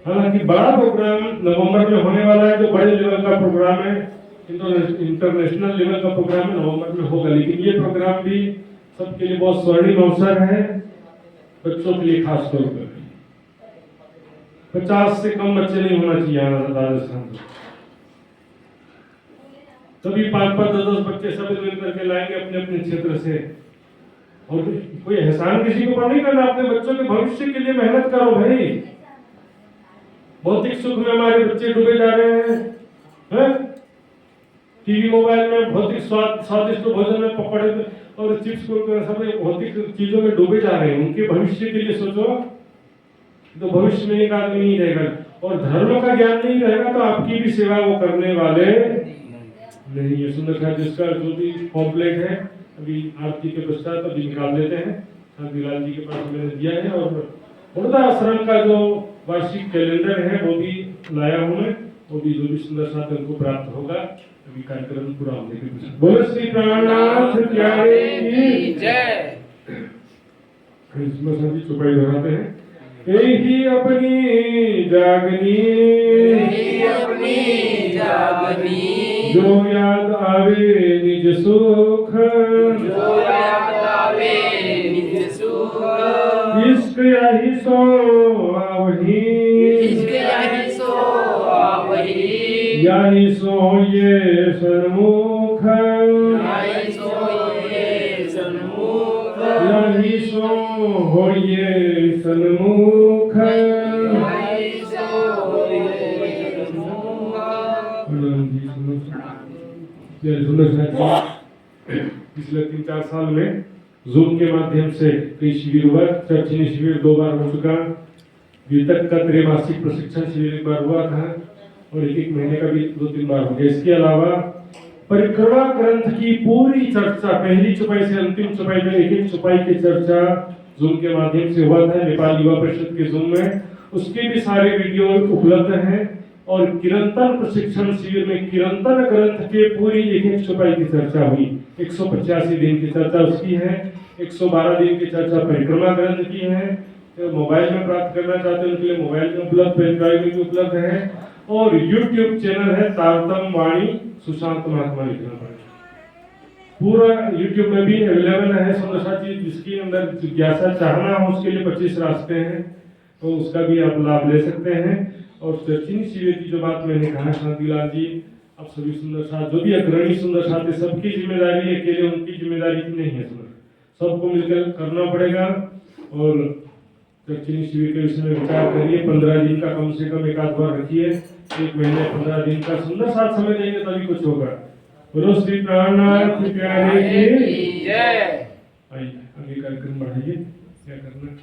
हालांकि बड़ा प्रोग्राम नवंबर में होने वाला है, जो बड़े लेवल का प्रोग्राम है, इंटरनेशनल लेवल का प्रोग्राम है, नवंबर में होगा। लेकिन ये प्रोग्राम भी सबके लिए बहुत स्वर्णिम अवसर है, बच्चों के लिए खास तौर पर। 50 से कम बच्चे नहीं होना चाहिए राजस्थान में। सभी 5-5, 10-10 बच्चे सब मिल करके लाएंगे अपने अपने क्षेत्र से। और कोई एहसान किसी के ऊपर नहीं करना, अपने बच्चों के भविष्य के लिए मेहनत करो भाई। भौतिक सुख में हमारे बच्चे डूबे जा रहे हैं, टीवी मोबाइल में भौतिक स्वादिष्ट भोजन में पकड़े और चिप्स कुरकुरे सब भौतिक चीजों में डूबे जा रहे हैं। उनके भविष्य के लिए सोचो, तो भविष्य में एक आदमी नहीं रहेगा और धर्म का ज्ञान नहीं रहेगा तो आपकी भी सेवा वो करने वाले नहीं है। सुंदर सा जिसका जो भी कॉम्प्लेट है अभी आरती के पश्चात अभी निकाल देते हैं, शांतिलाल जी के पास मैंने दिया है। और बड़ौदा आश्रम का जो वार्षिक कैलेंडर है वो भी लाया हूँ मैं, वो भी जो भी सुंदर सा उनको प्राप्त होगा अभी कार्यक्रम पूरा होने के पश्चात। बोलो श्री प्राणनाथ प्यारे की जय। क्रिसमस अभी चुपाई दोहराते हैं। यही अपनी जागनी जो याद आवे निज सुख, इश्क यही सो आवही, यही सो ये सन्मुख, महिषो होइए सन्मुख पिछले 3-4 साल में जूम के माध्यम से कई शिविर हुआ। चर्चिनी शिविर 2 बार हो चुका, वितक का त्रैमासिक प्रशिक्षण शिविर 1 बार हुआ था और 1-1 महीने का भी 2-3 बार हो गया। इसके अलावा परिक्रमा ग्रंथ की पूरी चर्चा पहली चौपाई से अंतिम चौपाई तक एक चौपाई की चर्चा जूम के माध्यम से हुआ था नेपाल युवा परिषद के जूम में। उसके भी सारे वीडियो उपलब्ध हैं और किरंतन प्रशिक्षण शिविर में किरंतन ग्रंथ के पूरी एक चौपाई की चर्चा हुई। 185 दिन की चर्चा उसकी है, 112 दिन की चर्चा परिक्रमा ग्रंथ की है। तो मोबाइल में प्राप्त करना चाहते हैं उनके लिए मोबाइल में उपलब्ध, पेन ड्राइव में भी उपलब्ध है और यूट्यूब चैनल है तारतम वाणी सुशांत महात्मा लिखना पड़ेगा। पूरा यूट्यूब में भी अवेलेबल है। सुंदर साथी जिसके अंदर जिज्ञासा चाहना हो उसके लिए 25 रास्ते हैं, तो उसका भी आप लाभ ले सकते हैं। और चर्चिनी शिविर की जो बात मैंने कहा शांतिलाल जी, अब सभी सुंदर साथ जो भी अग्रणी सुंदर साथ है सबकी जिम्मेदारी है, अकेले उनकी जिम्मेदारी की नहीं है, सबको मिलकर करना पड़ेगा। और चर्चिनी शिविर के विषय में विचार करिए। 15 दिन का कम से कम एक आध बार रखिए, 1 महीने 15 दिन का सुंदर साथ समय देंगे तभी कुछ होगा। बोलो श्री प्राणनाथ प्यारे की जय। आइए आगे कार्यक्रम बढ़ाइए। क्या करना